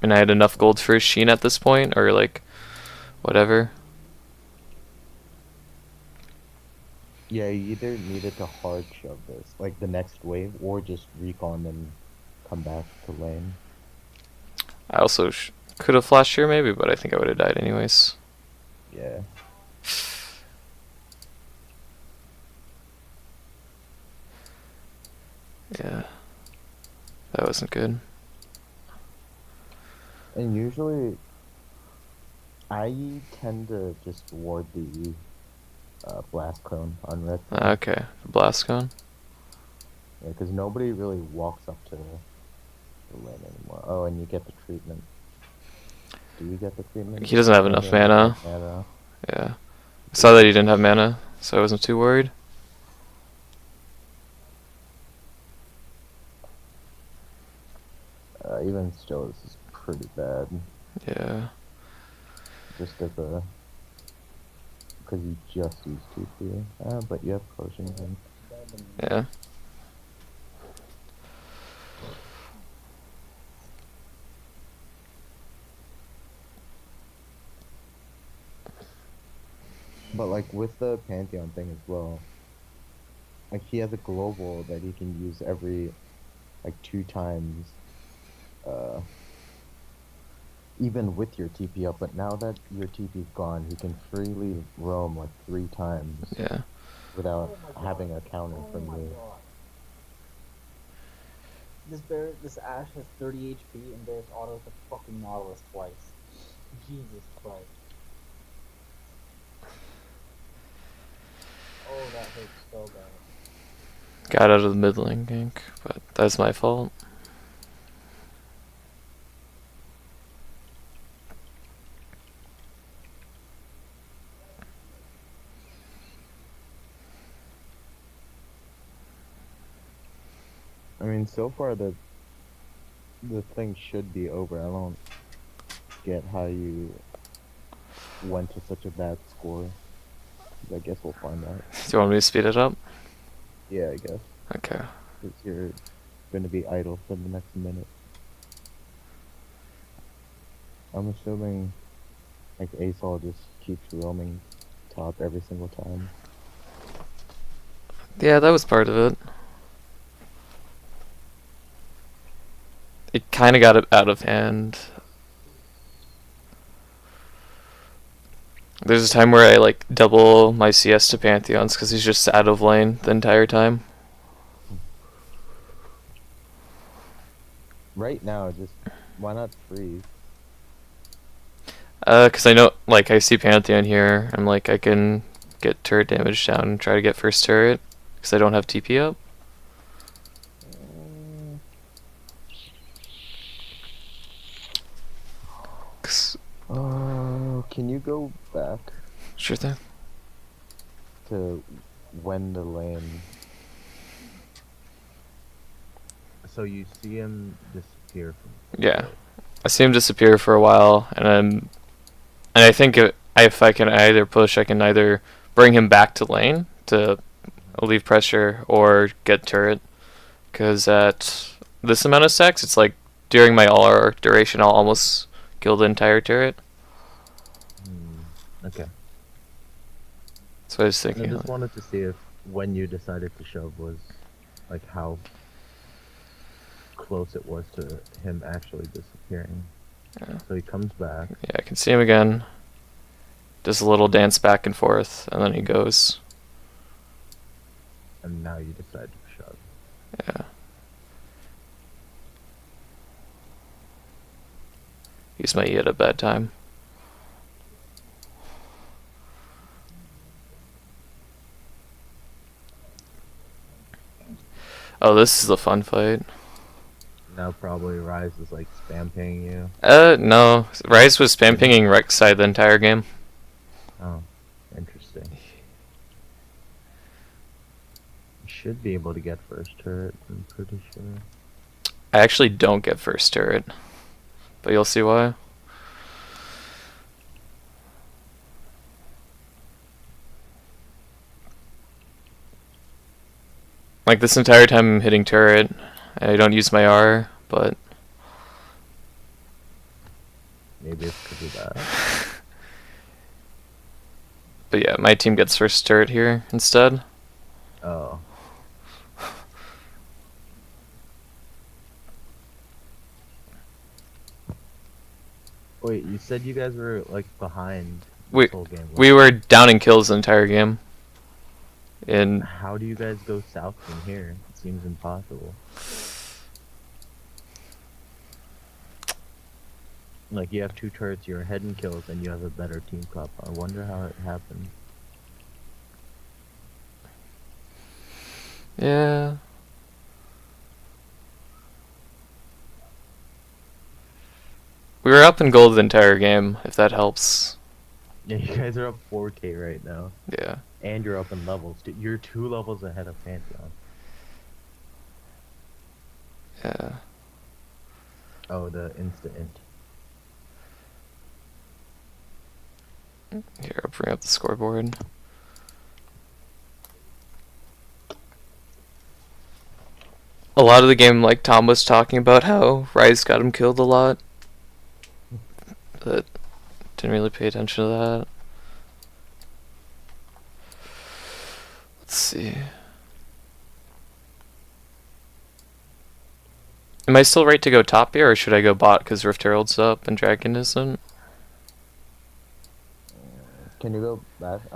And I had enough gold for Sheen at this point, or like whatever. Yeah, you either needed to hard shove this, like the next wave, or just recon and come back to lane. I also could have flashed here maybe, but I think I would have died anyways. Yeah. Yeah. That wasn't good. And usually, I tend to just ward the blast cone on red. Okay, the blast cone. Yeah, because nobody really walks up to the lane anymore. Oh, and you get the treatment. Do you get the treatment? He doesn't have enough mana. Mana. Yeah. I saw that he didn't have mana, so I wasn't too worried. Even still, this is pretty bad. Yeah. Just as a... Because you just used TP. But you have potions and... Yeah. But like with the Pantheon thing as well, like he has a global that he can use every like 2 times, even with your TP up. But now that your TP's gone, he can freely roam like 3 times Yeah. without having a counter from you. This Ash has 30 HP and Bear's autos the fucking Nautilus twice. Jesus Christ. Oh, that hurts so bad. Got out of the mid lane gank, but that's my fault. I mean, so far the thing should be over. I don't get how you went to such a bad score. I guess we'll find out. Do you want me to speed it up? Yeah, I guess. Okay. Because you're going to be idle for the next minute. I'm assuming like Asol just keeps roaming top every single time. Yeah, that was part of it. It kind of got it out of hand. There's a time where I like double my CS to Pantheons because he's just out of lane the entire time. Right now, just why not freeze? Because I know, like, I see Pantheon here. I'm like, I can get turret damage down and try to get first turret because I don't have TP up. Can you go back Sure thing. to when the lane? So you see him disappear from. Yeah, I see him disappear for a while, and I think if I can either push, I can either bring him back to lane to relieve pressure or get turret. Because at this amount of stacks, it's like during my all arc duration, I'll almost kill the entire turret. Okay. So I was I thinking. just wanted to see if when you decided to shove was like how close it was to him actually disappearing. Yeah. So he comes back. Yeah, I can see him again. Does a little dance back and forth, and then he goes. And now you decide to shove. Yeah. Use my E at a bad time. Oh, this is a fun fight. Now probably Rise is like spam pinging you. No. Rise was spam pinging Rek'Sai the entire game. Oh, interesting. You should be able to get first turret, I'm pretty sure. I actually don't get first turret, but you'll see why. Like this entire time I'm hitting turret, I don't use my R, but Maybe it's because of that. but yeah, my team gets first turret here instead. Oh. Wait, you said you guys were like behind this whole game. We were downing kills the entire game. And How do you guys go south from here? It seems impossible. Like you have 2 turrets, you're ahead in kills, and you have a better team cup. I wonder how it happened. yeah. We were up in gold the entire game, if that helps. Yeah, you guys are up 4K right now, Yeah. and you're up in levels. You're 2 levels ahead of Pantheon. Yeah. Oh, the insta-int. Here, I'll bring up the scoreboard. A lot of the game, like Tom was talking about, how Rise got him killed a lot. But didn't really pay attention to that. Let's see. Am I still right to go top here, or should I go bot because Rift Herald's up and Dragon isn't? Can you go back? I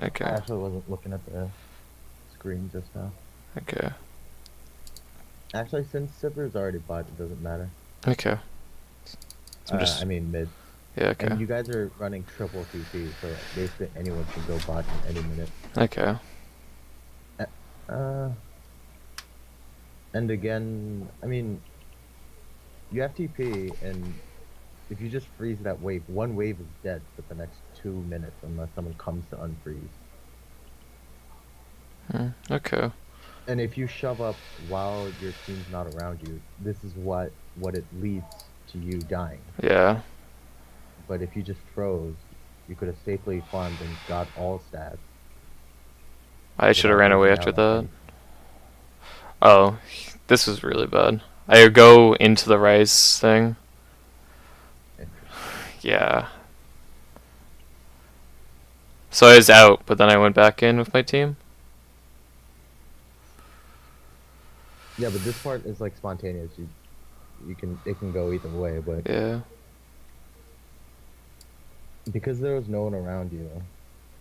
Okay. actually wasn't looking at the screen just now. Okay. Actually, since Sipper's already bought, it doesn't matter. Okay. So I'm just. I mean mid. Yeah. Okay. And you guys are running triple TP, so basically anyone can go bot in any minute. Okay. And again, I mean, you have TP, and if you just freeze that wave, one wave is dead for the next 2 minutes unless someone comes to unfreeze. Okay. And if you shove up while your team's not around you, this is what it leads to you dying. Yeah. But if you just froze, you could have safely farmed and got all stats. I should have ran away after that. Anything. Oh, this was really bad. I go into the Rise thing. Yeah. So I was out, but then I went back in with my team. Yeah, but this part is like spontaneous. It can go either way, but Yeah. because there was no one around you,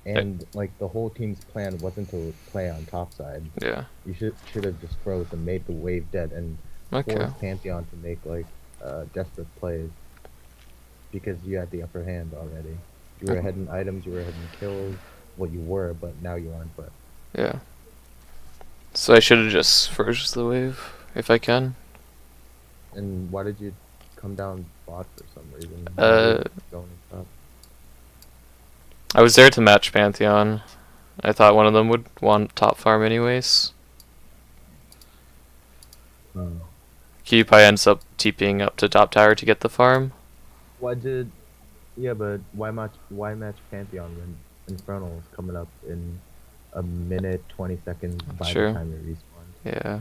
and like the whole team's plan wasn't to play on top side. Yeah. You should have just froze and made the wave dead and Okay. forced Pantheon to make like desperate plays because you had the upper hand already. You were ahead in items, you were ahead in kills. Well, you were, but now you aren't. But Yeah. So I should have just froze the wave if I can. and why did you come down bot for some reason? Going top. I was there to match Pantheon. I thought one of them would want top farm anyways. He probably ends up TPing up to top tower to get the farm. Yeah, but why match Pantheon when Infernal is coming up in a minute 20 seconds by Sure. the time you respawn? Yeah.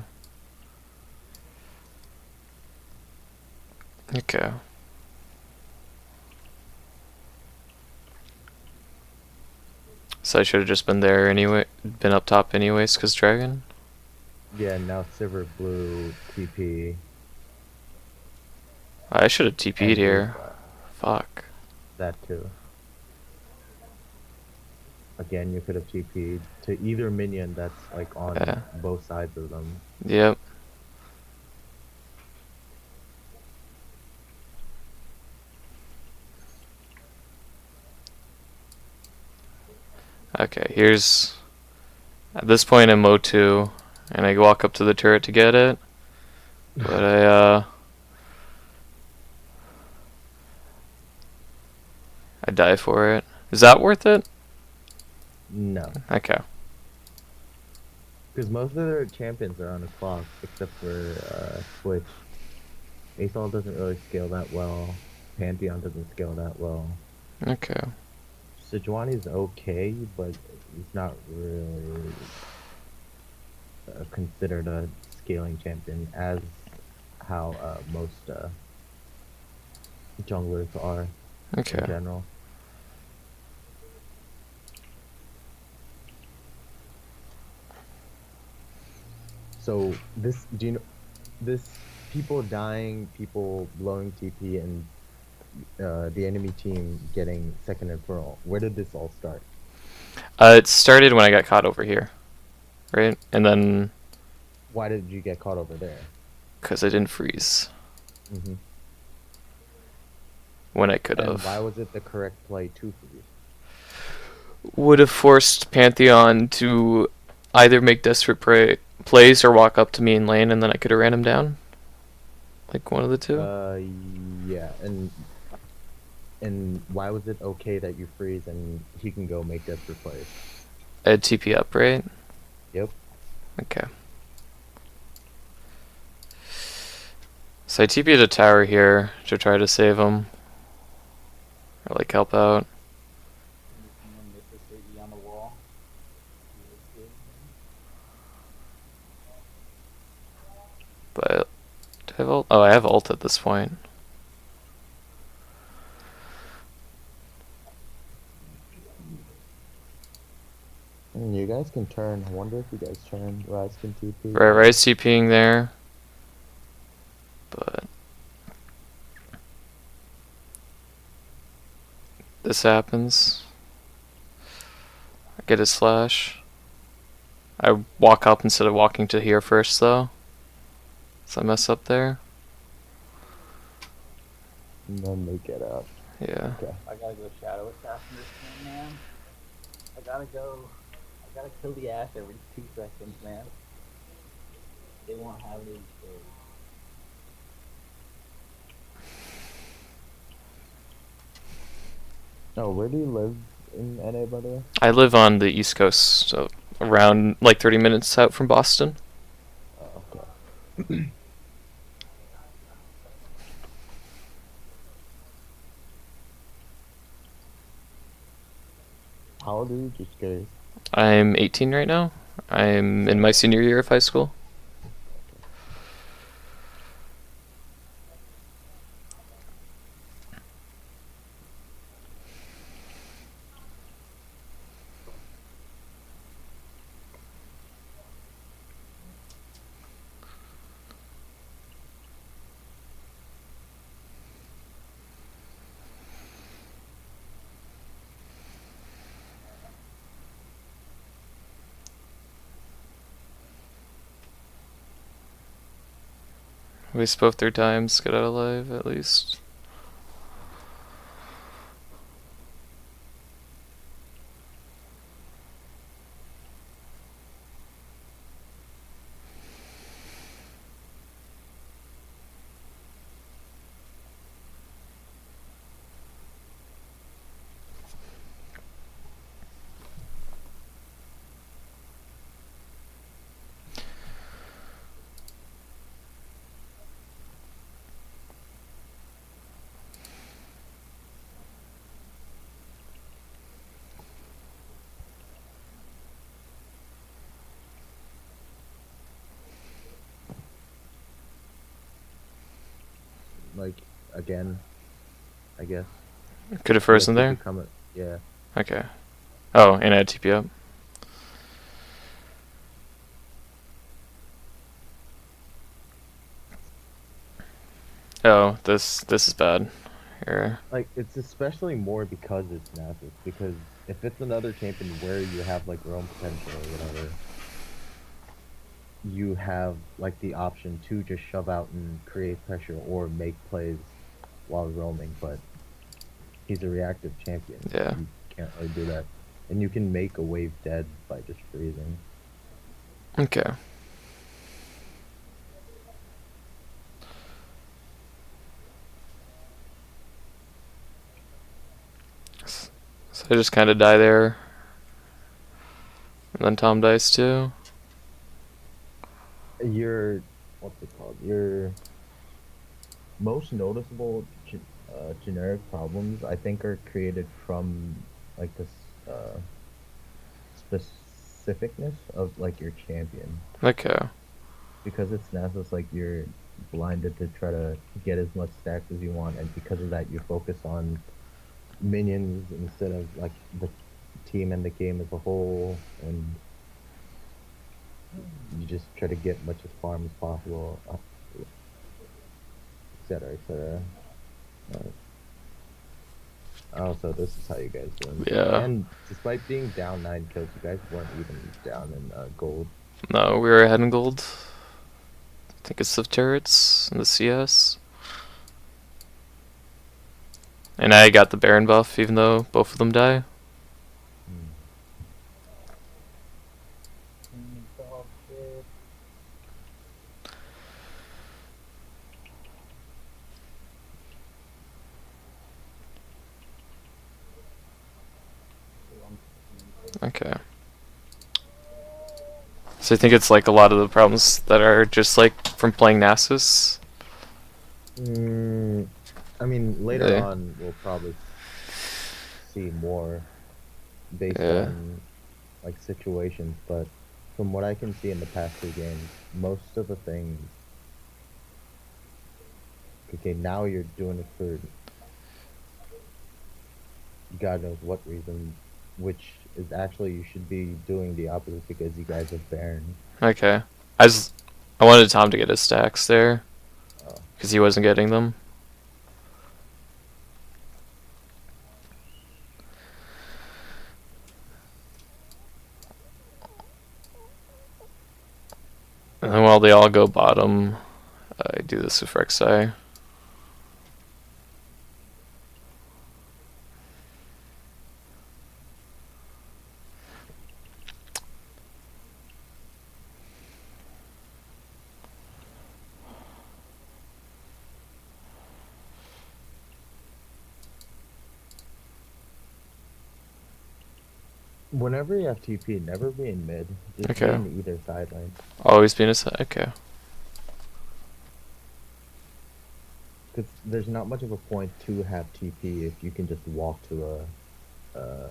Okay. So I should have just been there anyway, been up top anyways, cause Dragon. Yeah, now Silver Blue TP. I should have TP'd and here. blue, Fuck. that too. Again, you could have TP'd to either minion that's like on Yeah. both sides of them. Yep. Okay, here's... At this point I'm O2. and I walk up to the turret to get it, but I die for it. Is that worth it? No, Okay. because most of their champions are on a clock, except for Switch. ASOL doesn't really scale that well. Pantheon doesn't scale that well. Okay. Sejuani's okay, but he's not really considered a scaling champion as how most junglers are in Okay. general. So do you know this people dying, people blowing TP, and the enemy team getting second and all? Where did this all start? It started when I got caught over here, right? And then Why did you get caught over there? because I didn't freeze Mm-hmm. when I could And why have. was it the correct play to freeze? Would have forced Pantheon to either make desperate plays or walk up to me in lane, and then I could have ran him down. Like one of the two. Yeah, and why was it okay that you freeze and he can go make desperate plays? I had TP up, right? Yep. Okay. So I TP'd a tower here to try to save him. Or like help out. And then this is the E on the wall. But do I have ult? Oh, I have ult at this point. And you guys can turn. I wonder if you guys turn. Rise can TP. Right, Rise TPing there. But this happens. I get his flash. I walk up instead of walking to here first though. So I mess up there. And then they get up. Yeah. Okay. I gotta go shadow assassin this game, man. I gotta kill the Ashe every 2 seconds, man. They won't have it in space. Oh, where do you live in NA, by the way? I live on the East Coast, so around like 30 minutes out from Boston. Oh, okay. How old are you? Just curious. I'm 18 right now. I'm in my senior year of high school. Waste both their times, get out alive at least. Like, again, I guess. Could have frozen Like, there? become yeah. Okay. Oh, and I had TP up. Oh, this is bad. Here. Like, it's especially more because it's Nasus. Because if it's another champion where you have, like, roam potential or whatever, you have, like, the option to just shove out and create pressure or make plays while roaming. But he's a reactive champion. Yeah. You can't really do that. And you can make a wave dead by just freezing. Okay. I just kind of die there. And then Tom dies too. Your what's it called? Your most noticeable generic problems, I think, are created from like this specificness of like your champion. Okay. Because it's Nasus, like you're blinded to try to get as much stacks as you want, and because of that, you focus on minions instead of like the team and the game as a whole, and you just try to get much as farm as possible, etc., etc. Oh, so this is how you guys win. Yeah. And despite being down 9 kills, you guys weren't even down in gold. No, we were ahead in gold. I think it's the turrets and the CS. And I got the Baron buff, even though both of them die. Dog shit. Okay. So I think it's like a lot of the problems that are just like from playing Nasus. I mean, later Yeah. on, we'll probably see more based Yeah. on like situations, but from what I can see in the past 2 games, most of the things. Okay, now you're doing it for God knows what reason, which is actually you should be doing the opposite because you guys have Baron. Okay. I wanted Tom to get his stacks there Oh. because he wasn't getting them. And then while they all go bottom, I do this with Rek'Sai. Whenever you have TP, never be in mid. Just be Okay. in either sideline. Always being a side. Okay. Because there's not much of a point to have TP if you can just walk to a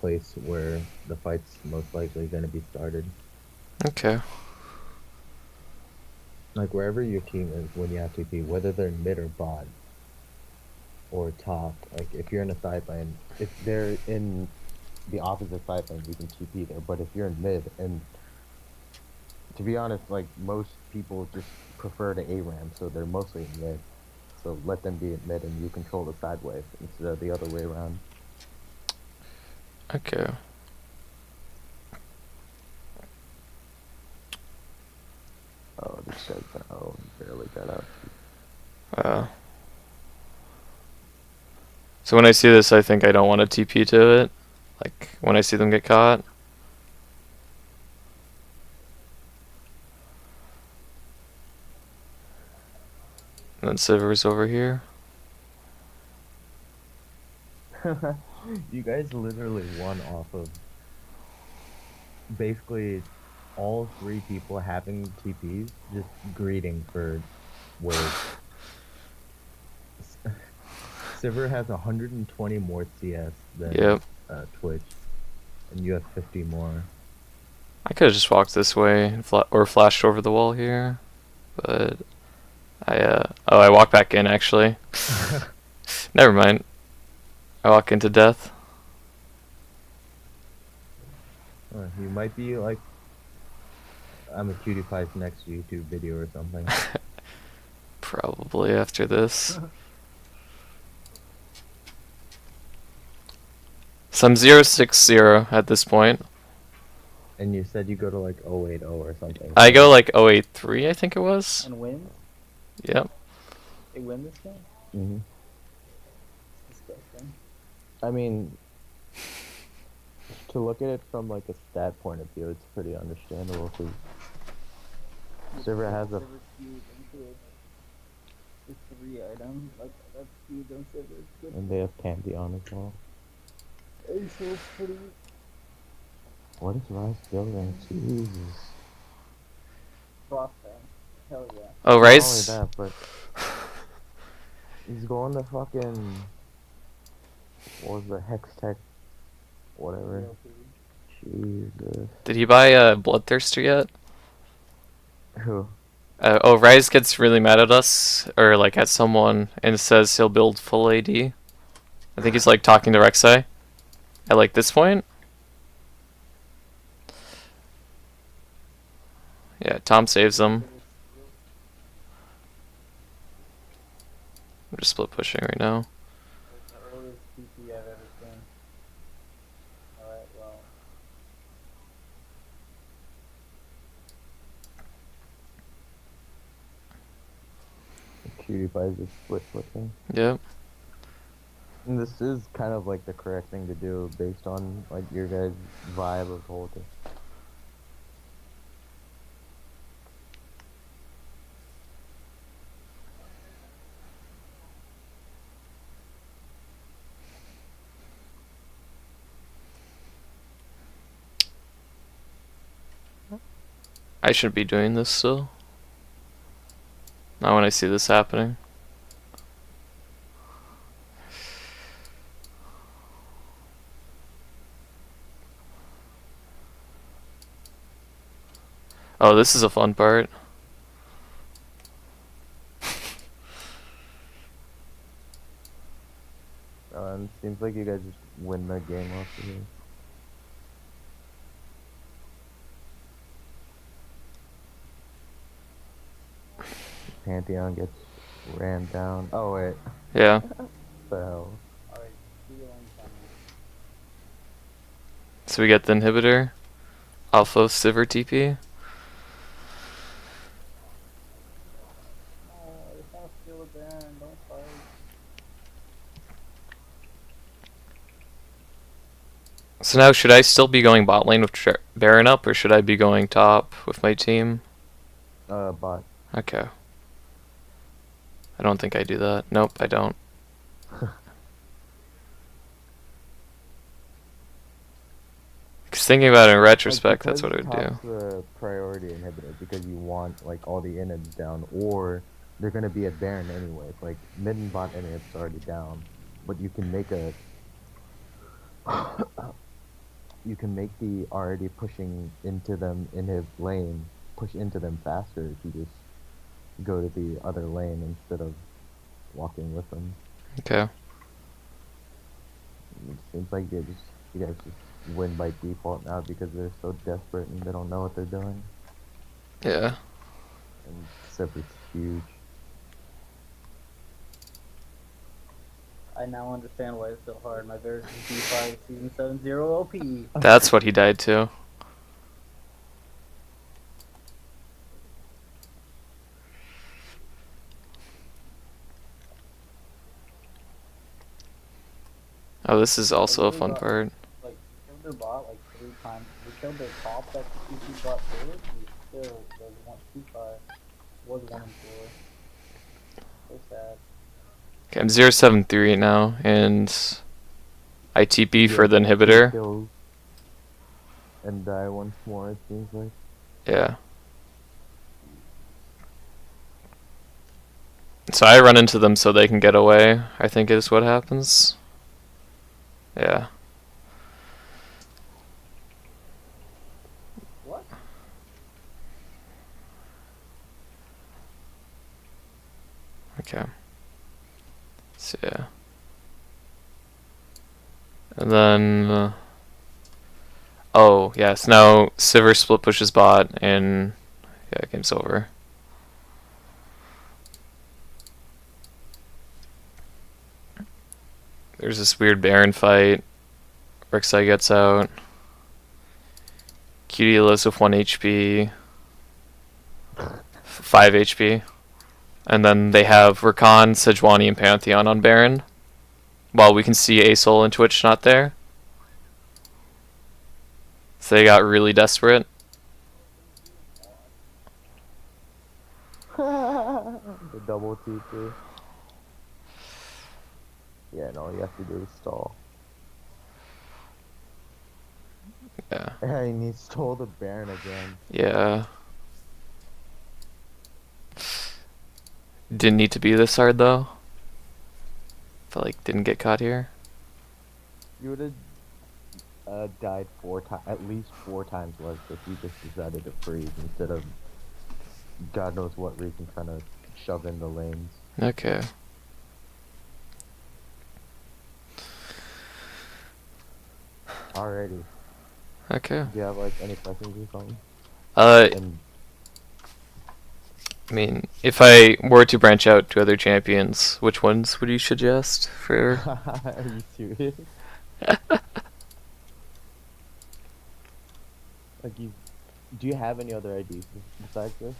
place where the fight's most likely going to be started. Okay. Like wherever your team is when you have TP, whether they're mid or bot or top. Like if you're in a sideline, if they're in the opposite sideline, you can TP there. But if you're in mid, and to be honest, like most people just prefer to ARAM, so they're mostly in mid. So let them be in mid, and you control the sidewave instead of the other way around. Okay. Oh, this guy's barely got up. So when I see this, I think I don't want to TP to it. Like when I see them get caught. And then Siver's over here. You guys literally won off of basically all 3 people having TPs, just greeting for waves. Sivir has 120 more CS than Yep. Twitch, and you have 50 more. I could have just walked this way and or flashed over the wall here, but I walked back in actually. Never mind. I walk into death. You might be like, I'm a Cutie Pie's next YouTube video or something. Probably after this. So I'm 060 at this point. And you said you go to like 080 or something. I go like 083, I think it was. And win? Yep. They win this game? Mm-hmm. Disgusting. I mean, to look at it from like a stat point of view, it's pretty understandable because Sivir has a. It's 3 items, like that's huge on Sivir. And they have Candy on as well. It's so pretty. What is Rice building? Jesus. Frostbang. Hell yeah. Oh, Not only Rice. that, but he's going to fucking, what was the Hex Tech, whatever. DLP. Jesus. Did he buy Bloodthirster yet? Who? Oh, Rise gets really mad at us, or like at someone, and says he'll build full AD. I think he's like talking to Rek'Sai at like this point. Yeah, Tom saves him. I'm just split pushing right now. It's the earliest TP I've ever seen. Alright, well. Cutie Pie is just split pushing. Yep. And this is kind of like the correct thing to do based on like your guys' vibe of the whole thing. I shouldn't be doing this still. Not when I see this happening. Oh, this is a fun part. It seems like you guys just win the game off of here. Pantheon gets ran down. Oh wait, Yeah. what the hell? Alright, healing coming. So we get the inhibitor. Alpha Sivir TP. Oh, I just want to steal a Baron, don't fight. So now, should I still be going bot lane with Baron up, or should I be going top with my team? Bot. Okay. I don't think I do that. Nope, I don't. Because thinking about it in retrospect, that's what I would do. Top's the priority inhibitor because you want like all the inhibs down, or they're gonna be at Baron anyway. Like mid and bot inhibs already down, but you can make a you can make the already pushing into them inhib lane push into them faster if you just go to the other lane instead of walking with them. Okay. It seems like you guys just win by default now because they're so desperate and they don't know what they're doing. Yeah. And Separ's huge. I now understand why it's so hard. My version D5 Season 7 0 OP. That's what he died to. Oh, this is also a fun part. Like, we killed their bot like 3 times. We killed their top that the TP bot first, and we still was 1-2-5. Was 1 and 4. So sad. Okay, I'm 073 now, and I TP for the inhibitor. Kills and die once more, it seems like. Yeah. So I run into them so they can get away, I think is what happens. Yeah. What? Okay. So yeah. And then oh yes, now Sivir split pushes bot and yeah, game's over. There's this weird Baron fight. Rek'Sai gets out. Cutie lives with 1 HP. 5 HP. And then they have Rakan, Sejuani, and Pantheon on Baron. While we can see Asol and Twitch not there. So they got really desperate. The double TP. Yeah, and all you have to do is stall. Yeah. And he stole the Baron again. Yeah. Didn't need to be this hard though. Felt like didn't get caught here. You would have died 4 times, at least 4 times less if you just decided to freeze instead of God knows what reason trying to shove in the lanes. Okay. Alrighty. Okay. Do you have like any questions or something? Uh, And I mean, if I were to branch out to other champions, which ones would you suggest for? are you serious? Like you, do you have any other ideas besides this?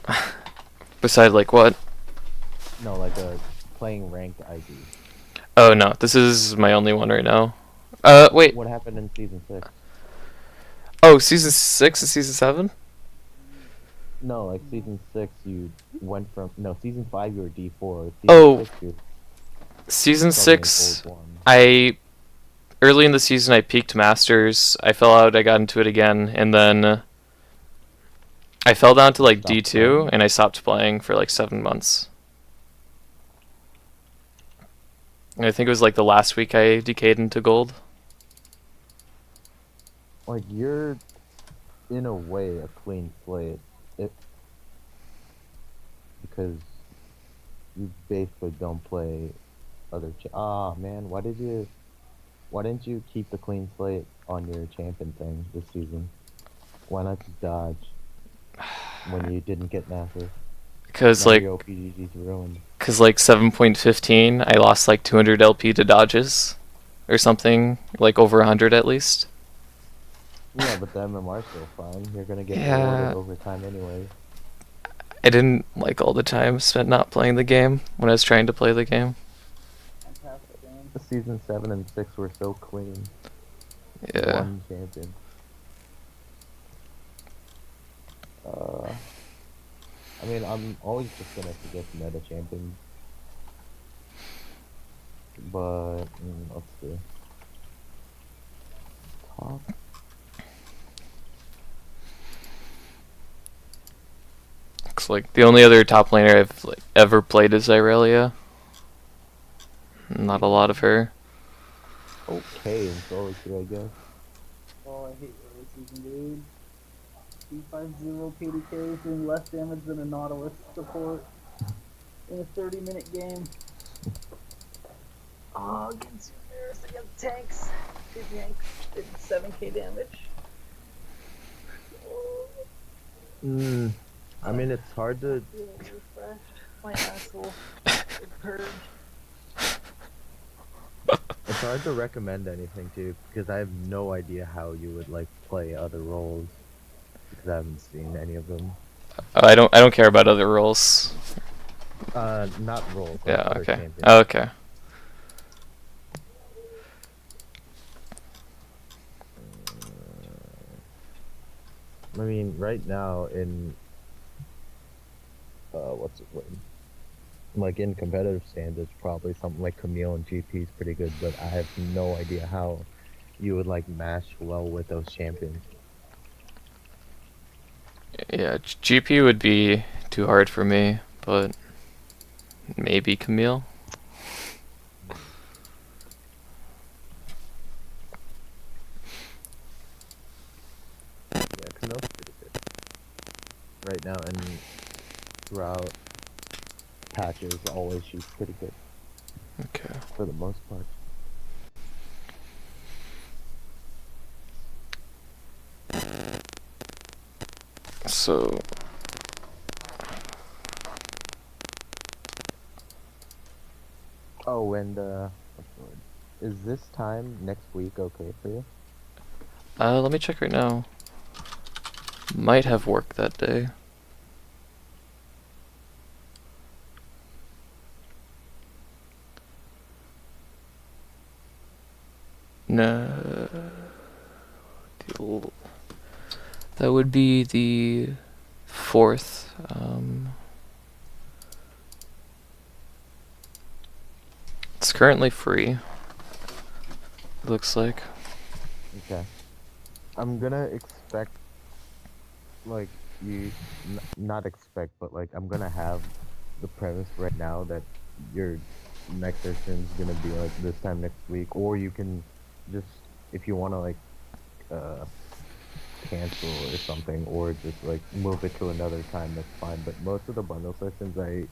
Besides, like what? No, like a playing ranked ID. Oh no, this is my only one right now. Wait. What happened in season 6? Oh, season 6 and season 7? No, like season 6, you went from season 5 you were D4. Season Oh. 6 you Season suddenly 6, gold 1. early in the season I peaked Masters. I fell out, I got into it again, and then I fell down to like Stopped D2, playing? and I stopped playing for like 7 months. And I think it was like the last week I decayed into gold. Like you're in a way a clean slate. Because you basically don't play other man, why didn't you keep the clean slate on your champion thing this season? Why not just dodge when you didn't get massive? Because Now like, your OPGG's ruined. 7.15, I lost like 200 LP to dodges. Or something, like over 100 at least. Yeah, but the MMR's still fine. You're gonna get Yeah. rewarded over time anyway. I didn't like all the time spent not playing the game when I was trying to play the game. Fantastic game. The season 7 and 6 were so clean. Yeah. One champion. I mean, I'm always just gonna forget meta champions. But, let's see. Top. Looks like the only other top laner I've like, ever played is Irelia. Not a lot of her. Okay, and solo queue, I guess. Oh, I hate early season, dude. B50 KDK doing less damage than a Nautilus support in a 30-minute game. Oh, against Universe, against tanks. Two tanks did 7k damage. Oh, I mean, it's hard to... I feel refreshed. My asshole is purged. It's hard to recommend anything to you because I have no idea how you would like play other roles because I haven't seen any of them. I don't care about other roles. Not roles. Like Yeah. other Okay. champions. Oh, okay. I mean, right now in like in competitive standards, probably something like Camille and GP is pretty good, but I have no idea how you would like match well with those champions. Yeah. GP would be too hard for me, but maybe Camille. Yeah, Camille's pretty good right now, and throughout patches, always she's pretty good Okay. for the most part. So. Oh, and what's the word? Is this time next week okay for you? Let me check right now. Might have work that day. No. That would be the 4th. It's currently free. Looks like. Okay. I'm gonna expect like not expect, but like I'm gonna have the premise right now that your next session's gonna be like this time next week, or you can just if you wanna like uh cancel or something, or just like move it to another time. That's fine. But most of the bundle sessions I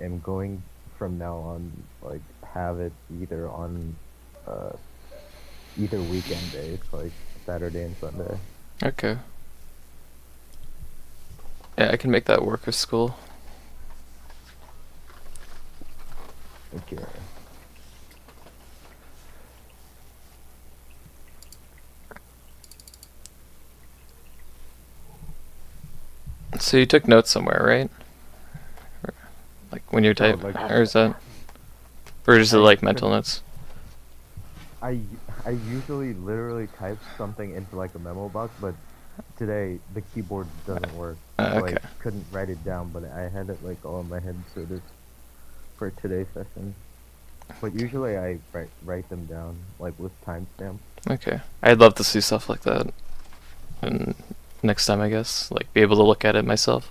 am going from now on like have it either on uh either weekend days, like Saturday and Sunday. Okay. Yeah, I can make that work with school. Okay. So you took notes somewhere, right? Like when you're No, type, like or is that, or is it I like mental can notes? I usually literally type something into like a memo box, but today the keyboard doesn't work, so I Okay. couldn't write it down. But I had it like all in my head sort of for today's session. But usually I write them down like with timestamps. Okay. I'd love to see stuff like that. And next time, I guess, like be able to look at it myself.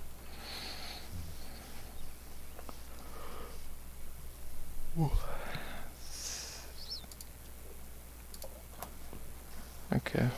Okay.